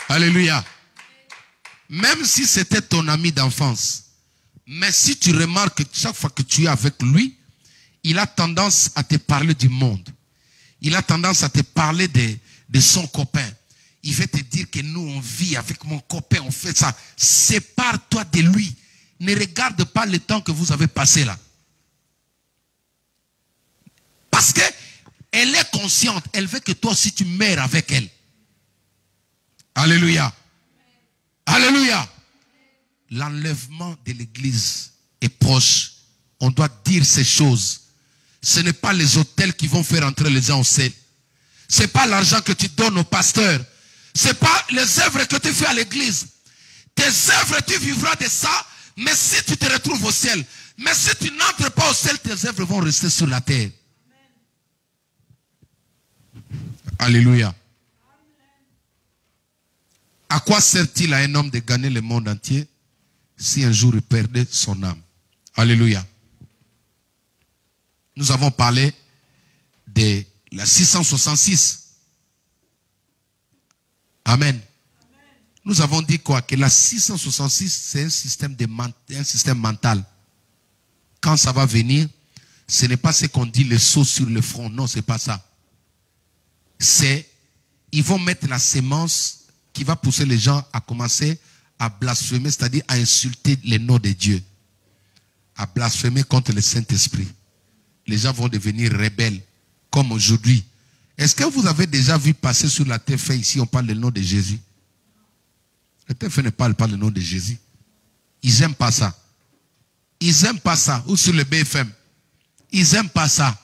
Alléluia. Même si c'était ton ami d'enfance, mais si tu remarques que chaque fois que tu es avec lui, il a tendance à te parler du monde. Il a tendance à te parler de son copain. Il veut te dire que nous, on vit avec mon copain, on fait ça. Sépare-toi de lui. Ne regarde pas le temps que vous avez passé là. Parce que elle est consciente. Elle veut que toi aussi tu meurs avec elle. Alléluia. Alléluia. L'enlèvement de l'église est proche. On doit dire ces choses. Ce n'est pas les hôtels qui vont faire entrer les gens au ciel. Ce n'est pas l'argent que tu donnes au pasteur. Ce n'est pas les œuvres que tu fais à l'église. Tes œuvres, tu vivras de ça. Mais si tu te retrouves au ciel. Mais si tu n'entres pas au ciel, tes œuvres vont rester sur la terre. Alléluia. À quoi sert-il à un homme de gagner le monde entier si un jour il perdait son âme? Alléluia. Nous avons parlé de la 666. Amen. Nous avons dit quoi? Que la 666, c'est un système mental. Quand ça va venir, ce n'est pas ce qu'on dit, le sceau sur le front. Non, ce n'est pas ça. Ils vont mettre la sémence qui va pousser les gens à commencer à blasphémer, c'est-à-dire à insulter les noms de Dieu. À blasphémer contre le Saint-Esprit. Les gens vont devenir rebelles, comme aujourd'hui. Est-ce que vous avez déjà vu passer sur la TF1 ici, on parle le nom de Jésus? La TF1 ne parle pas le nom de Jésus. Ils n'aiment pas ça. Ils n'aiment pas ça. Ou sur le BFM. Ils n'aiment pas ça.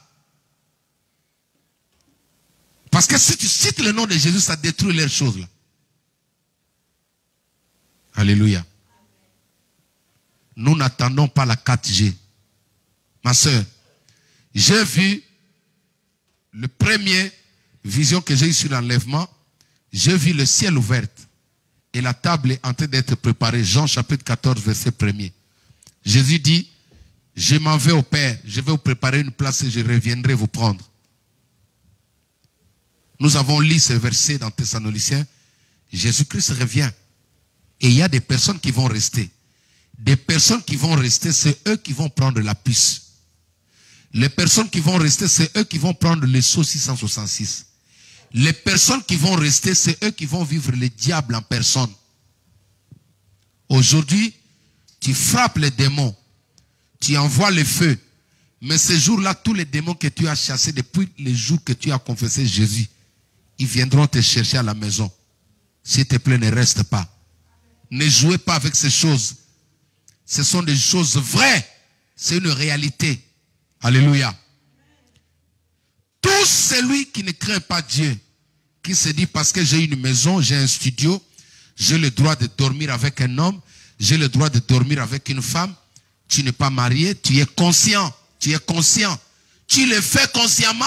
Parce que si tu cites le nom de Jésus, ça détruit les choses là. Alléluia. Nous n'attendons pas la 4G. Ma soeur, j'ai vu le premier vision que j'ai eu sur l'enlèvement. J'ai vu le ciel ouvert. Et la table est en train d'être préparée. Jean chapitre 14, verset 1er. Jésus dit, je m'en vais au Père. Je vais vous préparer une place et je reviendrai vous prendre. Nous avons lu ce verset dans Thessaloniciens. Jésus-Christ revient. Et il y a des personnes qui vont rester. Des personnes qui vont rester, c'est eux qui vont prendre la puce. Les personnes qui vont rester, c'est eux qui vont prendre le sceau 666. Les personnes qui vont rester, c'est eux qui vont vivre le diable en personne. Aujourd'hui, tu frappes les démons. Tu envoies le feu. Mais ce jour-là, tous les démons que tu as chassés depuis le jour que tu as confessé Jésus, ils viendront te chercher à la maison. S'il te plaît, ne reste pas. Ne jouez pas avec ces choses. Ce sont des choses vraies. C'est une réalité. Alléluia. Tout celui qui ne craint pas Dieu, qui se dit parce que j'ai une maison, j'ai un studio, j'ai le droit de dormir avec un homme, j'ai le droit de dormir avec une femme, tu n'es pas marié, tu es conscient. Tu es conscient. Tu le fais consciemment.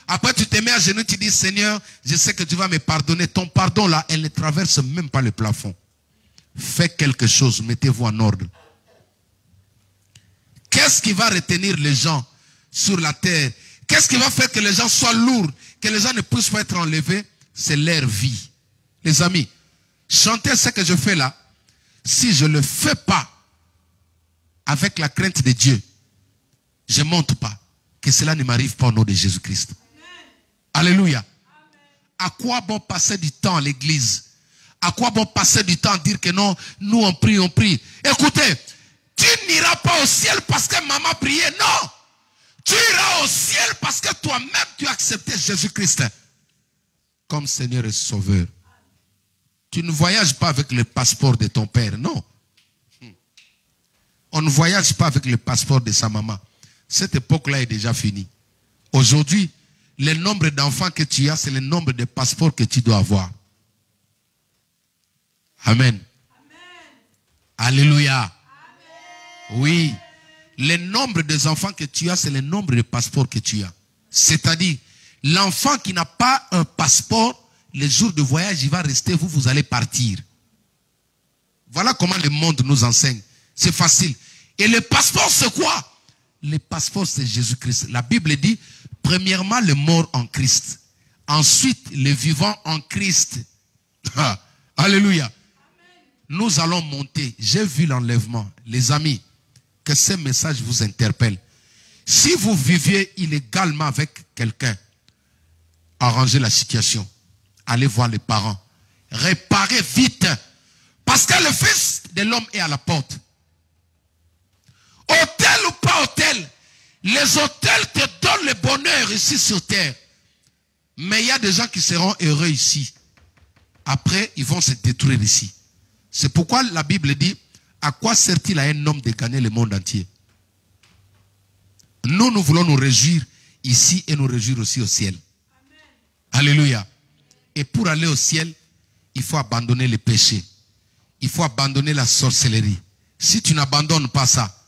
Après, tu te mets à genoux, tu dis, Seigneur, je sais que tu vas me pardonner. Ton pardon, là, elle ne traverse même pas le plafond. Faites quelque chose, mettez-vous en ordre. Qu'est-ce qui va retenir les gens sur la terre? Qu'est-ce qui va faire que les gens soient lourds, que les gens ne puissent pas être enlevés? C'est leur vie. Les amis, chanter ce que je fais là, si je ne le fais pas avec la crainte de Dieu, je ne monte pas. Que cela ne m'arrive pas au nom de Jésus-Christ. Alléluia. Amen. À quoi bon passer du temps à l'église? À quoi bon passer du temps à dire que non, nous on prie, on prie. Écoutez, tu n'iras pas au ciel parce que maman priait. Non. Tu iras au ciel parce que toi-même tu as accepté Jésus-Christ comme Seigneur et Sauveur. Tu ne voyages pas avec le passeport de ton père, non. On ne voyage pas avec le passeport de sa maman. Cette époque-là est déjà finie. Aujourd'hui, le nombre d'enfants que tu as, c'est le nombre de passeports que tu dois avoir. Amen. Amen. Alléluia. Amen. Oui. Le nombre des enfants que tu as, c'est le nombre de passeports que tu as. C'est-à-dire, l'enfant qui n'a pas un passeport, les jours de voyage, il va rester, vous allez partir. Voilà comment le monde nous enseigne. C'est facile. Et le passeport, c'est quoi? Le passeport, c'est Jésus-Christ. La Bible dit, premièrement, le mort en Christ. Ensuite, le vivant en Christ. Alléluia. Amen. Nous allons monter. J'ai vu l'enlèvement. Les amis, que ce message vous interpelle. Si vous viviez illégalement avec quelqu'un, arrangez la situation. Allez voir les parents. Réparez vite. Parce que le Fils de l'homme est à la porte. Hôtel ou pas hôtel, les hôtels te donnent le bonheur ici sur terre. Mais il y a des gens qui seront heureux ici. Après, ils vont se détruire ici. C'est pourquoi la Bible dit, à quoi sert-il à un homme de gagner le monde entier? Nous voulons nous réjouir ici et nous réjouir aussi au ciel. Amen. Alléluia. Et pour aller au ciel, il faut abandonner les péchés. Il faut abandonner la sorcellerie. Si tu n'abandonnes pas ça,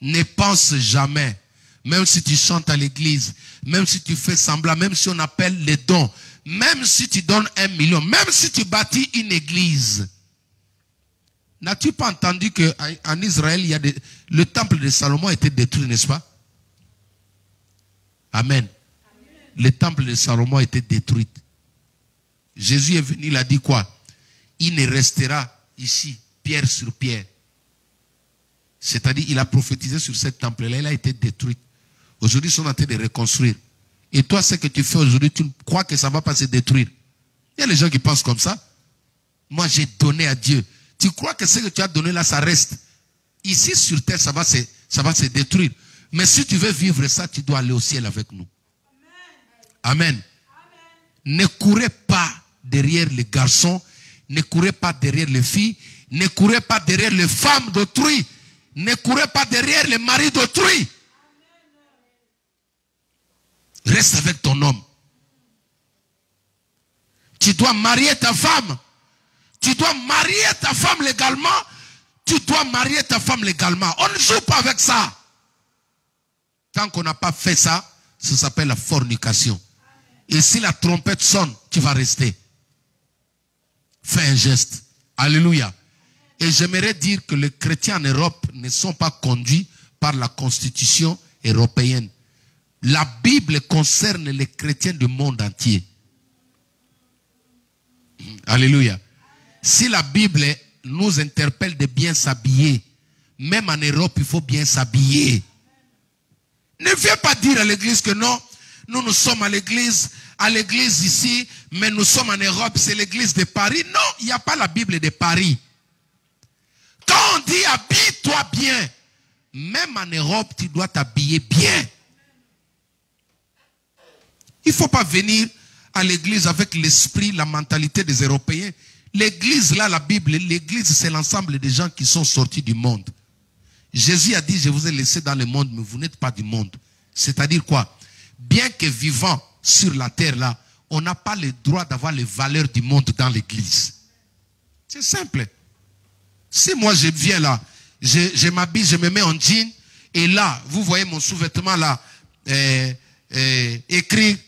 ne pense jamais, même si tu chantes à l'église, même si tu fais semblant, même si on appelle les dons, même si tu donnes 1 million, même si tu bâtis une église. N'as-tu pas entendu qu'en Israël, le temple de Salomon a été détruit, n'est-ce pas? Amen. Le temple de Salomon a été détruit. Jésus est venu, il a dit quoi? Il ne restera ici, pierre sur pierre. C'est-à-dire, il a prophétisé sur ce temple-là, il a été détruit. Aujourd'hui, ils sont en train de reconstruire. Et toi, ce que tu fais aujourd'hui, tu crois que ça ne va pas se détruire. Il y a les gens qui pensent comme ça. Moi, j'ai donné à Dieu. Tu crois que ce que tu as donné là, ça reste. Ici, sur terre, ça va se détruire. Mais si tu veux vivre ça, tu dois aller au ciel avec nous. Amen. Amen. Ne courez pas derrière les garçons. Ne courez pas derrière les filles. Ne courez pas derrière les femmes d'autrui. Ne courez pas derrière les maris d'autrui. Reste avec ton homme. Tu dois marier ta femme. Tu dois marier ta femme légalement. Tu dois marier ta femme légalement. On ne joue pas avec ça. Tant qu'on n'a pas fait ça, ça s'appelle la fornication. Et si la trompette sonne, tu vas rester. Fais un geste. Alléluia. Et j'aimerais dire que les chrétiens en Europe ne sont pas conduits par la constitution européenne. La Bible concerne les chrétiens du monde entier. Alléluia. Si la Bible nous interpelle de bien s'habiller, même en Europe, il faut bien s'habiller. Ne viens pas dire à l'église que non, nous sommes à l'église ici, mais nous sommes en Europe, c'est l'église de Paris. Non, il n'y a pas la Bible de Paris. Quand on dit habille-toi bien, même en Europe, tu dois t'habiller bien. Il ne faut pas venir à l'église avec l'esprit, la mentalité des Européens. L'église, là, la Bible, l'église, c'est l'ensemble des gens qui sont sortis du monde. Jésus a dit, je vous ai laissé dans le monde, mais vous n'êtes pas du monde. C'est-à-dire quoi? Bien que vivant sur la terre, là, on n'a pas le droit d'avoir les valeurs du monde dans l'église. C'est simple. Si moi, je viens là, je m'habille, je me mets en jean, et là, vous voyez mon sous-vêtement là, écrit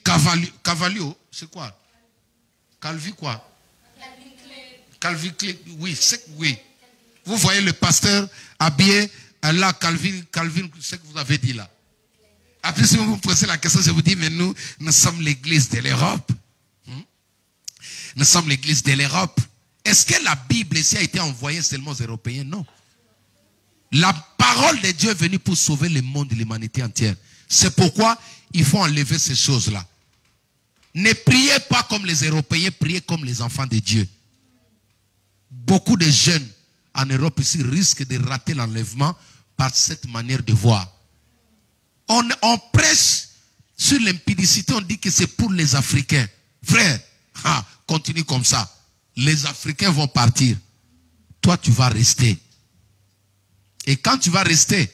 Cavalio, c'est quoi? Calvi quoi? Calvi Clé, oui, oui. Vous voyez le pasteur habillé, là, Calvin, c'est ce que vous avez dit là. Après, si vous me posez la question, je vous dis, mais nous sommes l'église de l'Europe. Nous sommes l'église de l'Europe. Est-ce que la Bible ici a été envoyée seulement aux Européens? Non. La parole de Dieu est venue pour sauver le monde et l'humanité entière. C'est pourquoi il faut enlever ces choses-là. Ne priez pas comme les Européens, priez comme les enfants de Dieu. Beaucoup de jeunes en Europe ici risquent de rater l'enlèvement par cette manière de voir. On prêche sur l'impudicité, on dit que c'est pour les Africains. Frère, continue comme ça. Les Africains vont partir. Toi, tu vas rester. Et quand tu vas rester,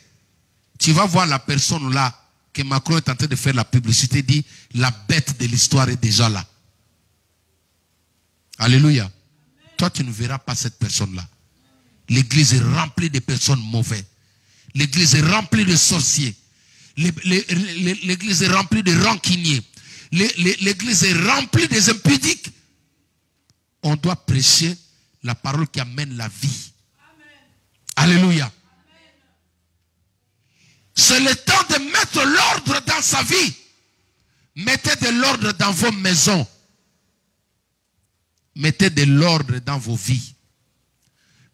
tu vas voir la personne là, que Macron est en train de faire la publicité, dit, la bête de l'histoire est déjà là. Alléluia. Toi, tu ne verras pas cette personne-là. L'église est remplie de personnes mauvaises. L'église est remplie de sorciers. L'église est remplie de rancuniers. L'église est remplie des impudiques. On doit prêcher la parole qui amène la vie. Amen. Alléluia. C'est le temps de mettre l'ordre dans sa vie. Mettez de l'ordre dans vos maisons. Mettez de l'ordre dans vos vies.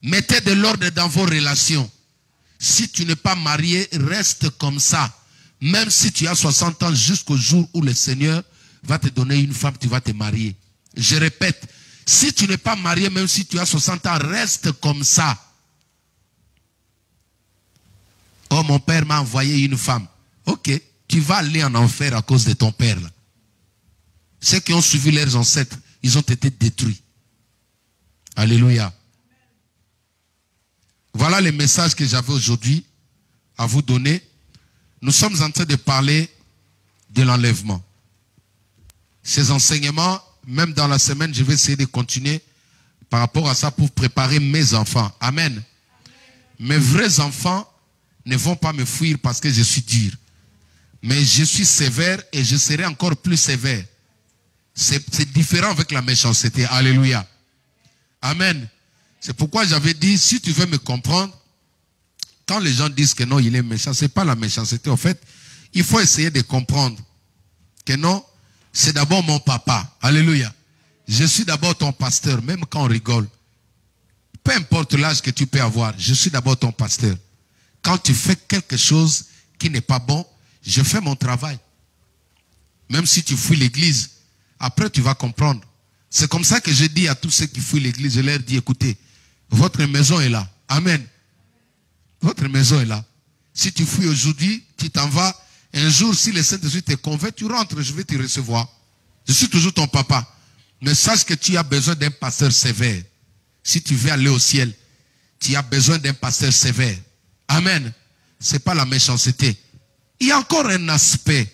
Mettez de l'ordre dans vos relations. Si tu n'es pas marié, reste comme ça. Même si tu as 60 ans, jusqu'au jour où le Seigneur va te donner une femme, tu vas te marier. Je répète, si tu n'es pas marié, même si tu as 60 ans, reste comme ça. Oh, mon père m'a envoyé une femme. Ok, tu vas aller en enfer à cause de ton père. Là. Ceux qui ont suivi leurs ancêtres, ils ont été détruits. Alléluia. Voilà les messages que j'avais aujourd'hui à vous donner. Nous sommes en train de parler de l'enlèvement. Ces enseignements, même dans la semaine, je vais essayer de continuer par rapport à ça pour préparer mes enfants. Amen. Mes vrais enfants ne vont pas me fuir parce que je suis dur. Mais je suis sévère et je serai encore plus sévère. C'est différent avec la méchanceté. Alléluia. Amen. C'est pourquoi j'avais dit, si tu veux me comprendre, quand les gens disent que non, il est méchant, ce n'est pas la méchanceté. En fait, il faut essayer de comprendre que non, c'est d'abord mon papa. Alléluia. Je suis d'abord ton pasteur, même quand on rigole. Peu importe l'âge que tu peux avoir, je suis d'abord ton pasteur. Quand tu fais quelque chose qui n'est pas bon, je fais mon travail. Même si tu fuis l'église, après tu vas comprendre. C'est comme ça que je dis à tous ceux qui fuient l'église, je leur dis, écoutez, votre maison est là. Amen. Votre maison est là. Si tu fuis aujourd'hui, tu t'en vas. Un jour, si le Saint-Esprit te convainc, tu rentres, je vais te recevoir. Je suis toujours ton papa. Mais sache que tu as besoin d'un pasteur sévère. Si tu veux aller au ciel, tu as besoin d'un pasteur sévère. Amen. Ce n'est pas la méchanceté. Il y a encore un aspect.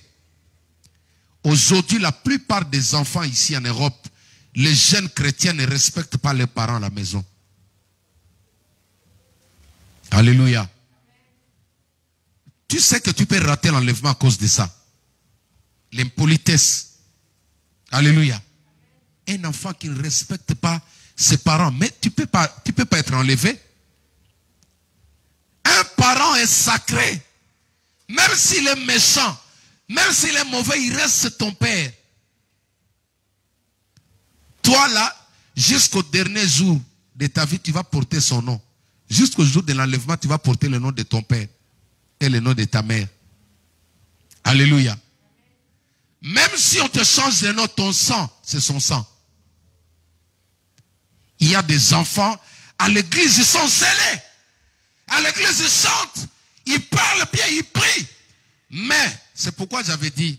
Aujourd'hui, la plupart des enfants ici en Europe, les jeunes chrétiens ne respectent pas leurs parents à la maison. Alléluia. Tu sais que tu peux rater l'enlèvement à cause de ça. L'impolitesse. Alléluia. Un enfant qui ne respecte pas ses parents, mais tu peux pas être enlevé. Un parent est sacré. Même s'il est méchant, même s'il est mauvais, il reste ton père. Toi là, Jusqu'au dernier jour de ta vie, tu vas porter son nom. Jusqu'au jour de l'enlèvement, tu vas porter le nom de ton père et le nom de ta mère. Alléluia. Même si on te change de nom, ton sang, c'est son sang. Il y a des enfants, à l'église, ils sont zélés. À l'église, ils chantent, ils parlent bien, ils prient. Mais, c'est pourquoi j'avais dit,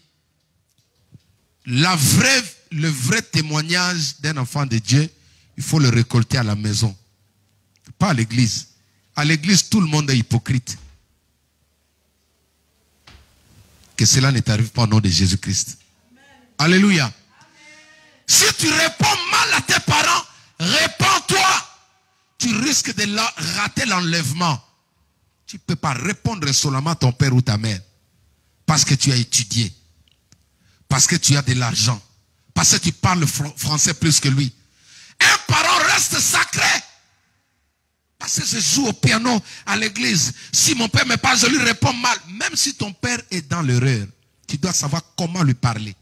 le vrai témoignage d'un enfant de Dieu, il faut le récolter à la maison. Pas à l'église. À l'église, tout le monde est hypocrite. Que cela ne t'arrive pas au nom de Jésus-Christ. Alléluia. Amen. Si tu réponds mal à tes parents, réponds-toi. Tu risques de rater l'enlèvement. Tu ne peux pas répondre seulement à ton père ou ta mère. Parce que tu as étudié. Parce que tu as de l'argent. Parce que tu parles français plus que lui. Un parent reste sacré. Parce que je joue au piano à l'église. Si mon père me parle, je lui réponds mal. Même si ton père est dans l'erreur, tu dois savoir comment lui parler.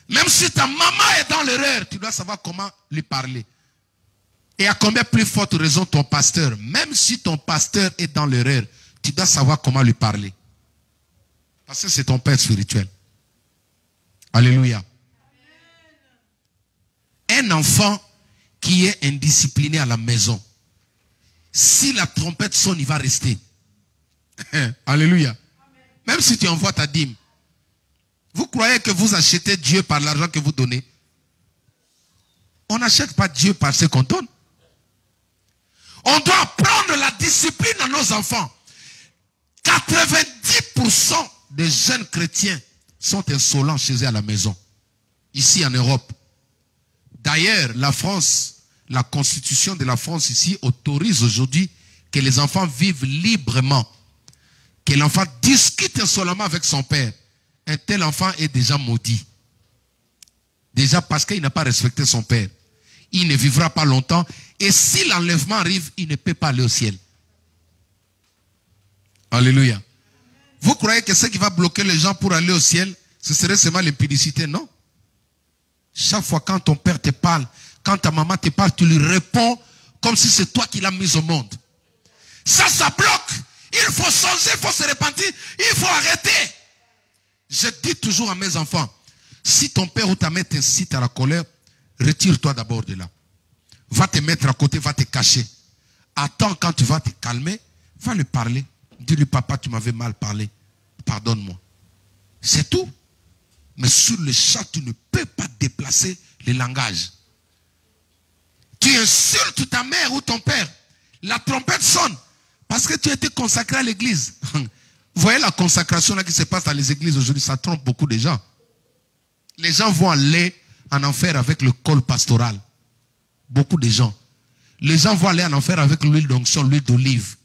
Même si ta maman est dans l'erreur, tu dois savoir comment lui parler. Et à combien plus forte raison ton pasteur, même si ton pasteur est dans l'erreur, tu dois savoir comment lui parler. Parce que c'est ton père spirituel. Alléluia. Un enfant qui est indiscipliné à la maison, si la trompette sonne, il va rester. Alléluia. Même si tu envoies ta dîme. Vous croyez que vous achetez Dieu par l'argent que vous donnez? On n'achète pas Dieu par ce qu'on donne. On doit apprendre la discipline à nos enfants. 90% des jeunes chrétiens sont insolents chez eux à la maison. Ici en Europe. D'ailleurs, la France, la constitution de la France ici autorise aujourd'hui que les enfants vivent librement. Que l'enfant discute insolemment avec son père. Un tel enfant est déjà maudit. Déjà parce qu'il n'a pas respecté son père. Il ne vivra pas longtemps. Et si l'enlèvement arrive, il ne peut pas aller au ciel. Alléluia. Vous croyez que ce qui va bloquer les gens pour aller au ciel, ce serait seulement l'impudicité? Non. Chaque fois quand ton père te parle, quand ta maman te parle, tu lui réponds comme si c'est toi qui l'as mis au monde. Ça bloque. Il faut changer, il faut se repentir, il faut arrêter. Je dis toujours à mes enfants, si ton père ou ta mère t'incite à la colère, retire-toi d'abord de là. Va te mettre à côté, va te cacher. Attends quand tu vas te calmer, va lui parler. Dis-lui, papa, tu m'avais mal parlé. Pardonne-moi. C'est tout. Mais sur le chat, tu ne peux pas déplacer le langage. Tu insultes ta mère ou ton père. La trompette sonne. Parce que tu as été consacré à l'église. Vous voyez la consacration là qui se passe dans les églises aujourd'hui, ça trompe beaucoup de gens. Les gens vont aller en enfer avec le col pastoral. Beaucoup de gens. Les gens vont aller en enfer avec l'huile d'onction, l'huile d'olive.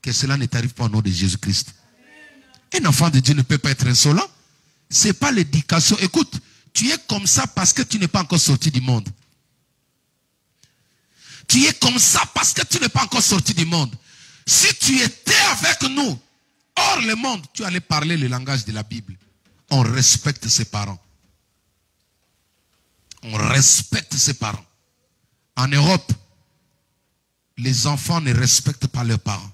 Que cela ne t'arrive pas au nom de Jésus-Christ. Un enfant de Dieu ne peut pas être insolent. Ce n'est pas l'éducation. Écoute, tu es comme ça parce que tu n'es pas encore sorti du monde. Tu es comme ça parce que tu n'es pas encore sorti du monde. Si tu étais avec nous, hors le monde, tu allais parler le langage de la Bible. On respecte ses parents. On respecte ses parents. En Europe, les enfants ne respectent pas leurs parents.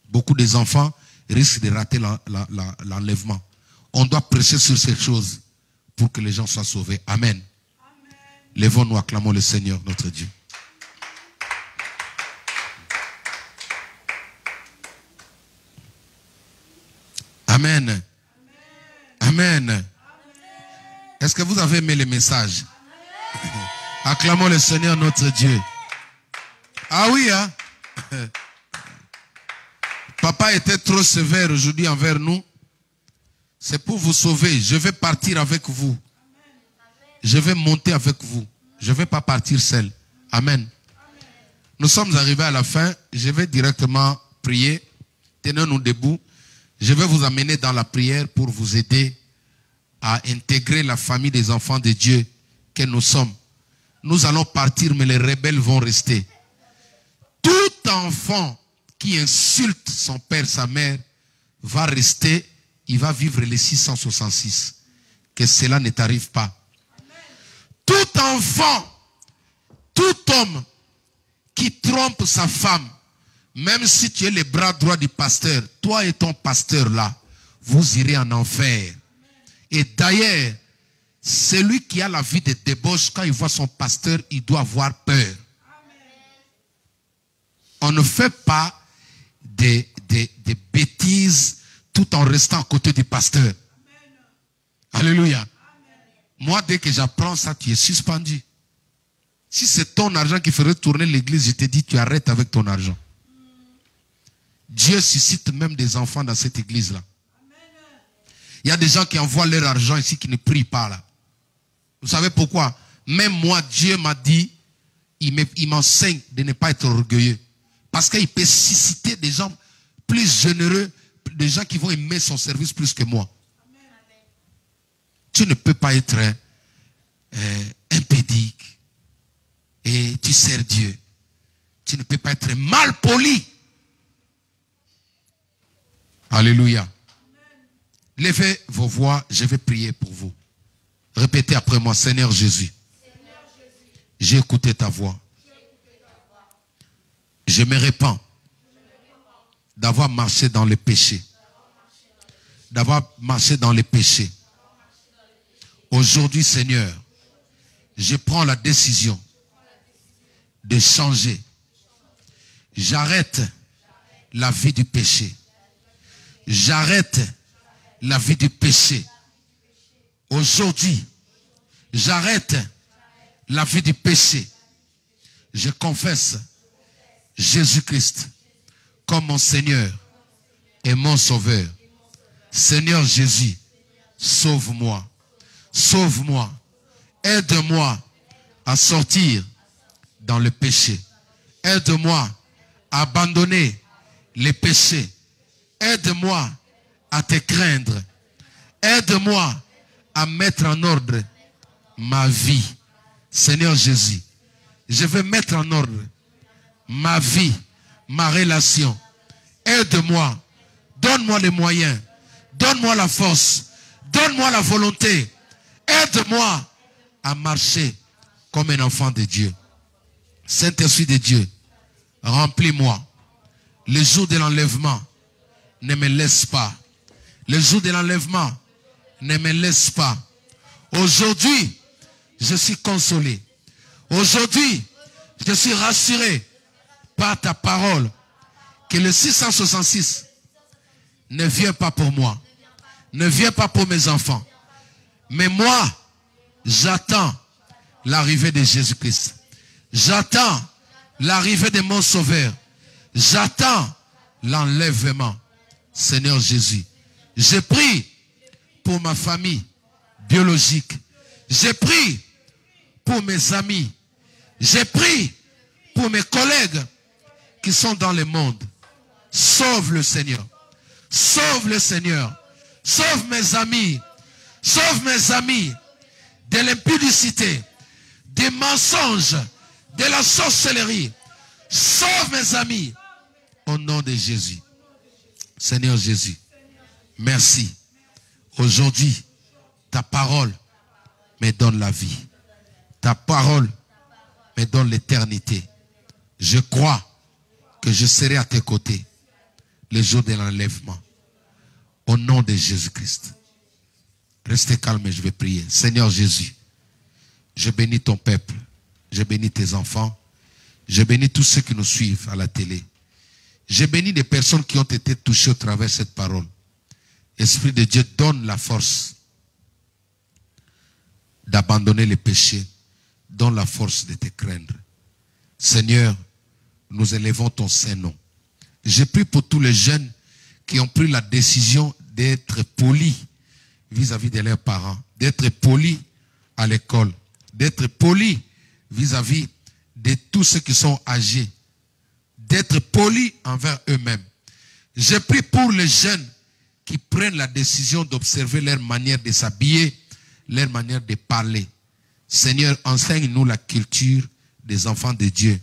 Beaucoup des enfants risquent de rater l'enlèvement. On doit prêcher sur ces choses pour que les gens soient sauvés. Amen. Amen. Lèvons-nous, acclamons le Seigneur, notre Dieu. Amen. Amen. Amen. Est-ce que vous avez aimé le message? Acclamons le Seigneur, notre Dieu. Ah oui, hein? Papa était trop sévère aujourd'hui envers nous. C'est pour vous sauver. Je vais partir avec vous. Je vais monter avec vous. Je ne vais pas partir seul. Amen. Nous sommes arrivés à la fin. Je vais directement prier. Tenez-nous debout. Je vais vous amener dans la prière pour vous aider à intégrer la famille des enfants de Dieu que nous sommes. Nous allons partir, mais les rebelles vont rester. Tout enfant qui insulte son père, sa mère, va rester, il va vivre les 666. Que cela ne t'arrive pas. Tout Tout enfant, tout homme qui trompe sa femme, même si tu es le bras droit du pasteur, toi et ton pasteur là, vous irez en enfer. Et d'ailleurs, celui qui a la vie de débauche, quand il voit son pasteur, il doit avoir peur. On ne fait pas des bêtises tout en restant à côté du pasteur. Alléluia. Moi, dès que j'apprends ça, tu es suspendu. Si c'est ton argent qui ferait tourner l'église, je te dis, tu arrêtes avec ton argent. Dieu suscite même des enfants dans cette église-là. Il y a des gens qui envoient leur argent ici qui ne prient pas là. Vous savez pourquoi? Même moi, Dieu m'a dit, il m'enseigne de ne pas être orgueilleux. Parce qu'il peut susciter des gens plus généreux, des gens qui vont aimer son service plus que moi. Tu ne peux pas être impédique et tu sers Dieu. Tu ne peux pas être mal poli. Alléluia. Levez vos voix, je vais prier pour vous. Répétez après moi, Seigneur Jésus. J'ai écouté ta voix. Je me répands d'avoir marché dans le péché. D'avoir marché dans les péchés. Aujourd'hui, Seigneur, je prends la décision de changer. J'arrête la vie du péché. J'arrête la vie du péché. Aujourd'hui, j'arrête la vie du péché. Je confesse Jésus-Christ comme mon Seigneur et mon Sauveur. Seigneur Jésus, sauve-moi. Sauve-moi. Aide-moi à sortir dans le péché. Aide-moi à abandonner les péchés. Aide-moi à te craindre. Aide-moi à mettre en ordre ma vie. Seigneur Jésus, je veux mettre en ordre ma vie, ma relation. Aide-moi. Donne-moi les moyens. Donne-moi la force. Donne-moi la volonté. Aide-moi à marcher comme un enfant de Dieu. Saint-Esprit de Dieu, remplis-moi. Le jour de l'enlèvement, ne me laisse pas. Le jour de l'enlèvement, ne me laisse pas. Aujourd'hui, je suis consolé. Aujourd'hui, je suis rassuré par ta parole que le 666 ne vient pas pour moi. Ne vient pas pour mes enfants. Mais moi, j'attends l'arrivée de Jésus-Christ. J'attends l'arrivée de mon Sauveur. J'attends l'enlèvement. Seigneur Jésus, je prie pour ma famille biologique. Je prie pour mes amis. Je prie pour mes collègues qui sont dans le monde. Sauve le Seigneur. Sauve le Seigneur. Sauve mes amis. Sauve mes amis de l'impudicité, des mensonges, de la sorcellerie. Sauve mes amis au nom de Jésus. Seigneur Jésus, merci. Aujourd'hui, ta parole me donne la vie. Ta parole me donne l'éternité. Je crois que je serai à tes côtés le jour de l'enlèvement. Au nom de Jésus-Christ. Restez calme et je vais prier. Seigneur Jésus, je bénis ton peuple. Je bénis tes enfants. Je bénis tous ceux qui nous suivent à la télé. Je bénis les personnes qui ont été touchées au travers de cette parole. Esprit de Dieu, donne la force d'abandonner les péchés. Donne la force de te craindre. Seigneur, nous élevons ton Saint-Nom. Je prie pour tous les jeunes qui ont pris la décision d'être polis vis-à-vis de leurs parents, d'être polis à l'école, d'être polis vis-à-vis de tous ceux qui sont âgés, d'être polis envers eux-mêmes. Je prie pour les jeunes qui prennent la décision d'observer leur manière de s'habiller, leur manière de parler. Seigneur, enseigne-nous la culture des enfants de Dieu.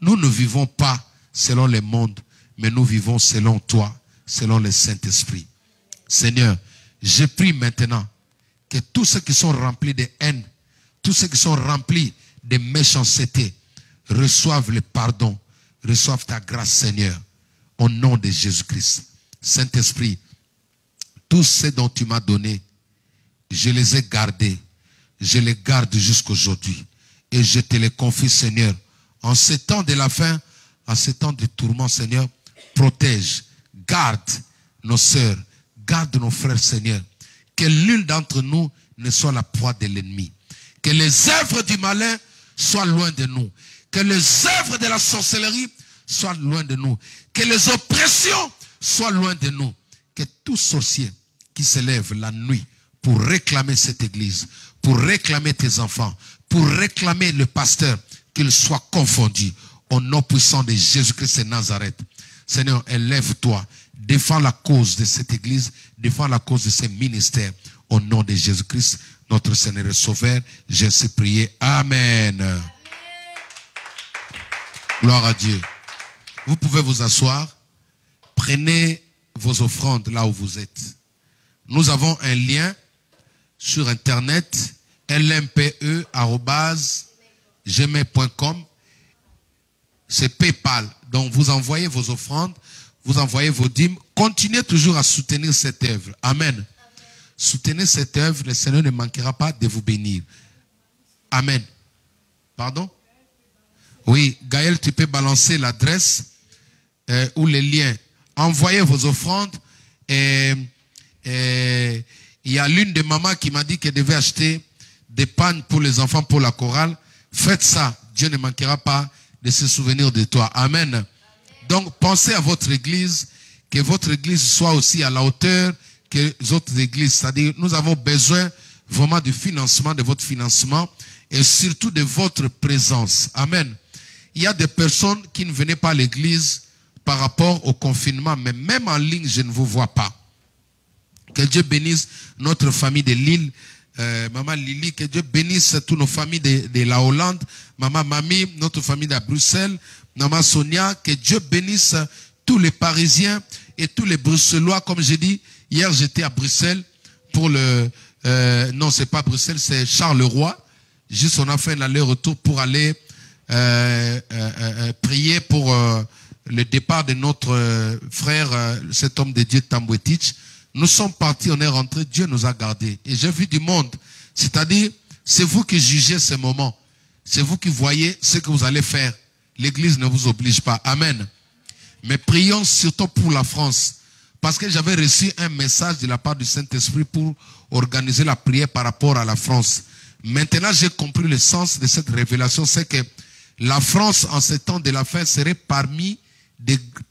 Nous ne vivons pas selon le monde, mais nous vivons selon toi, selon le Saint-Esprit. Seigneur, je prie maintenant que tous ceux qui sont remplis de haine tous ceux qui sont remplis de méchanceté, reçoivent le pardon, reçoivent ta grâce, Seigneur, au nom de Jésus-Christ. Saint-Esprit, tous ceux dont tu m'as donné, je les ai gardés, je les garde jusqu'aujourd'hui. Et je te les confie, Seigneur, en ces temps de la fin, en ces temps de tourment, Seigneur, protège, garde nos sœurs, garde nos frères, Seigneur. Que nul d'entre nous ne soit la proie de l'ennemi. Que les œuvres du malin soient loin de nous. Que les œuvres de la sorcellerie soient loin de nous. Que les oppressions soient loin de nous. Que tout sorcier qui se lève la nuit pour réclamer cette église, pour réclamer tes enfants, pour réclamer le pasteur, qu'il soit confondu au nom puissant de Jésus-Christ de Nazareth. Seigneur, élève-toi, défends la cause de cette église, défends la cause de ces ministères. Au nom de Jésus-Christ, notre Seigneur et Sauveur, j'ai ainsi prié. Amen. Amen. Gloire à Dieu. Vous pouvez vous asseoir. Prenez vos offrandes là où vous êtes. Nous avons un lien sur Internet, lmpe@gmail.com. C'est PayPal. Donc vous envoyez vos offrandes, vous envoyez vos dîmes. Continuez toujours à soutenir cette œuvre. Amen. Soutenez cette œuvre, le Seigneur ne manquera pas de vous bénir. Amen. Pardon? Oui, Gaël, tu peux balancer l'adresse ou les liens. Envoyez vos offrandes. Il y a l'une des mamans qui m'a dit qu'elle devait acheter des pannes pour les enfants pour la chorale. Faites ça. Dieu ne manquera pas de se souvenir de toi. Amen. Donc, pensez à votre église, que votre église soit aussi à la hauteur que les autres églises. C'est-à-dire, nous avons besoin vraiment du financement, de votre financement et surtout de votre présence. Amen. Il y a des personnes qui ne venaient pas à l'église par rapport au confinement, mais même en ligne, je ne vous vois pas. Que Dieu bénisse notre famille de Lille, Maman Lily, que Dieu bénisse toutes nos familles de la Hollande, Maman Mami, notre famille de Bruxelles, Maman Sonia, que Dieu bénisse tous les Parisiens et tous les Bruxellois. Comme j'ai dit, hier j'étais à Bruxelles pour le... non, c'est pas Bruxelles, c'est Charleroi. Juste on a fait un aller-retour pour aller prier pour le départ de notre frère, cet homme de Dieu Tambouetich. Nous sommes partis, on est rentrés, Dieu nous a gardés. Et j'ai vu du monde. C'est-à-dire, c'est vous qui jugez ces moments. C'est vous qui voyez ce que vous allez faire. L'église ne vous oblige pas. Amen. Mais prions surtout pour la France. Parce que j'avais reçu un message de la part du Saint-Esprit pour organiser la prière par rapport à la France. Maintenant, j'ai compris le sens de cette révélation. C'est que la France, en ce temps de la fin, serait parmi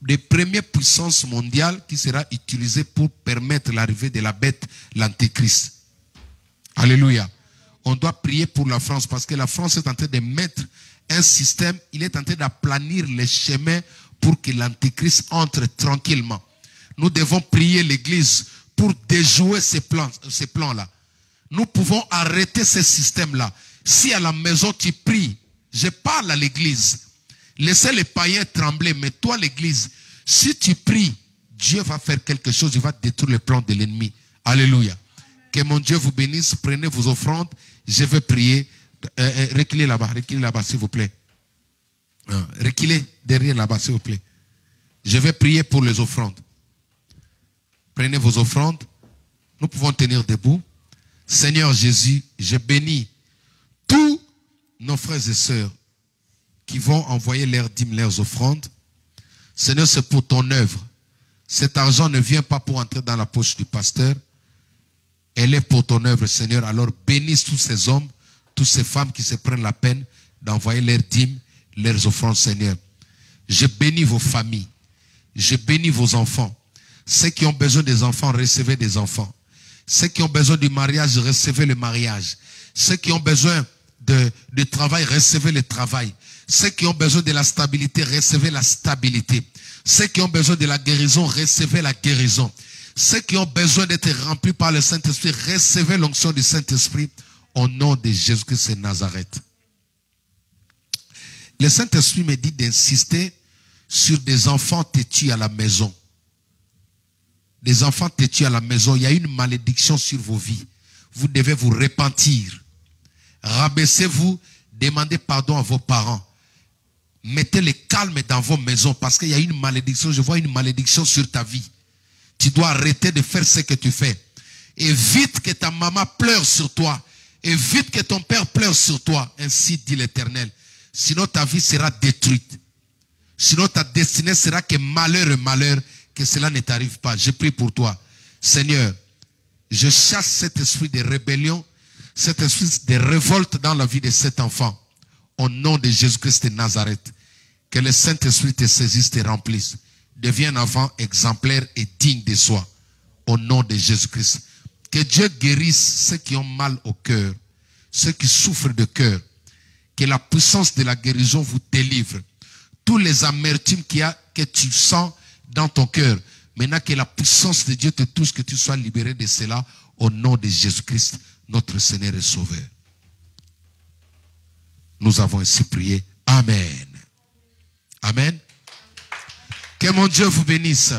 des premières puissances mondiales qui sera utilisée pour permettre l'arrivée de la bête, l'antéchrist. Alléluia. On doit prier pour la France parce que la France est en train de mettre un système, il est en train d'aplanir les chemins pour que l'antéchrist entre tranquillement. Nous devons prier l'église pour déjouer ces plans-là. Nous pouvons arrêter ce système-là. Si à la maison tu pries, je parle à l'église. Laissez les païens trembler, mais toi l'église, si tu pries, Dieu va faire quelque chose, il va détruire les plans de l'ennemi. Alléluia. Que mon Dieu vous bénisse, prenez vos offrandes, je vais prier. Reculez là-bas, s'il vous plaît. Reculez derrière là-bas, s'il vous plaît. Je vais prier pour les offrandes. Prenez vos offrandes, nous pouvons tenir debout. Seigneur Jésus, je bénis tous nos frères et sœurs qui vont envoyer leurs dîmes, leurs offrandes. Seigneur, c'est pour ton œuvre. Cet argent ne vient pas pour entrer dans la poche du pasteur. Elle est pour ton œuvre, Seigneur. Alors bénisse tous ces hommes, toutes ces femmes qui se prennent la peine d'envoyer leurs dîmes, leurs offrandes, Seigneur. Je bénis vos familles. Je bénis vos enfants. Ceux qui ont besoin des enfants, recevez des enfants. Ceux qui ont besoin du mariage, recevez le mariage. Ceux qui ont besoin de travail, recevez le travail. Ceux qui ont besoin de la stabilité, recevez la stabilité. Ceux qui ont besoin de la guérison, recevez la guérison. Ceux qui ont besoin d'être remplis par le Saint-Esprit, recevez l'onction du Saint-Esprit au nom de Jésus-Christ de Nazareth. Le Saint-Esprit me dit d'insister sur des enfants têtus à la maison. Des enfants têtus à la maison, il y a une malédiction sur vos vies. Vous devez vous repentir. Rabaissez-vous, demandez pardon à vos parents. Mettez le calme dans vos maisons parce qu'il y a une malédiction. Je vois une malédiction sur ta vie. Tu dois arrêter de faire ce que tu fais. Évite que ta maman pleure sur toi. Évite que ton père pleure sur toi. Ainsi dit l'Éternel. Sinon ta vie sera détruite. Sinon ta destinée sera que malheur et malheur, que cela ne t'arrive pas. Je prie pour toi. Seigneur, je chasse cet esprit de rébellion, cet esprit de révolte dans la vie de cet enfant. Au nom de Jésus-Christ de Nazareth. Que le Saint-Esprit te saisisse, te remplisse. Deviens un enfant exemplaire et digne de soi. Au nom de Jésus-Christ. Que Dieu guérisse ceux qui ont mal au cœur. Ceux qui souffrent de cœur. Que la puissance de la guérison vous délivre. Tous les amertumes que tu sens dans ton cœur. Maintenant que la puissance de Dieu te touche, que tu sois libéré de cela. Au nom de Jésus-Christ, notre Seigneur et Sauveur. Nous avons ainsi prié. Amen. Amen. Que mon Dieu vous bénisse.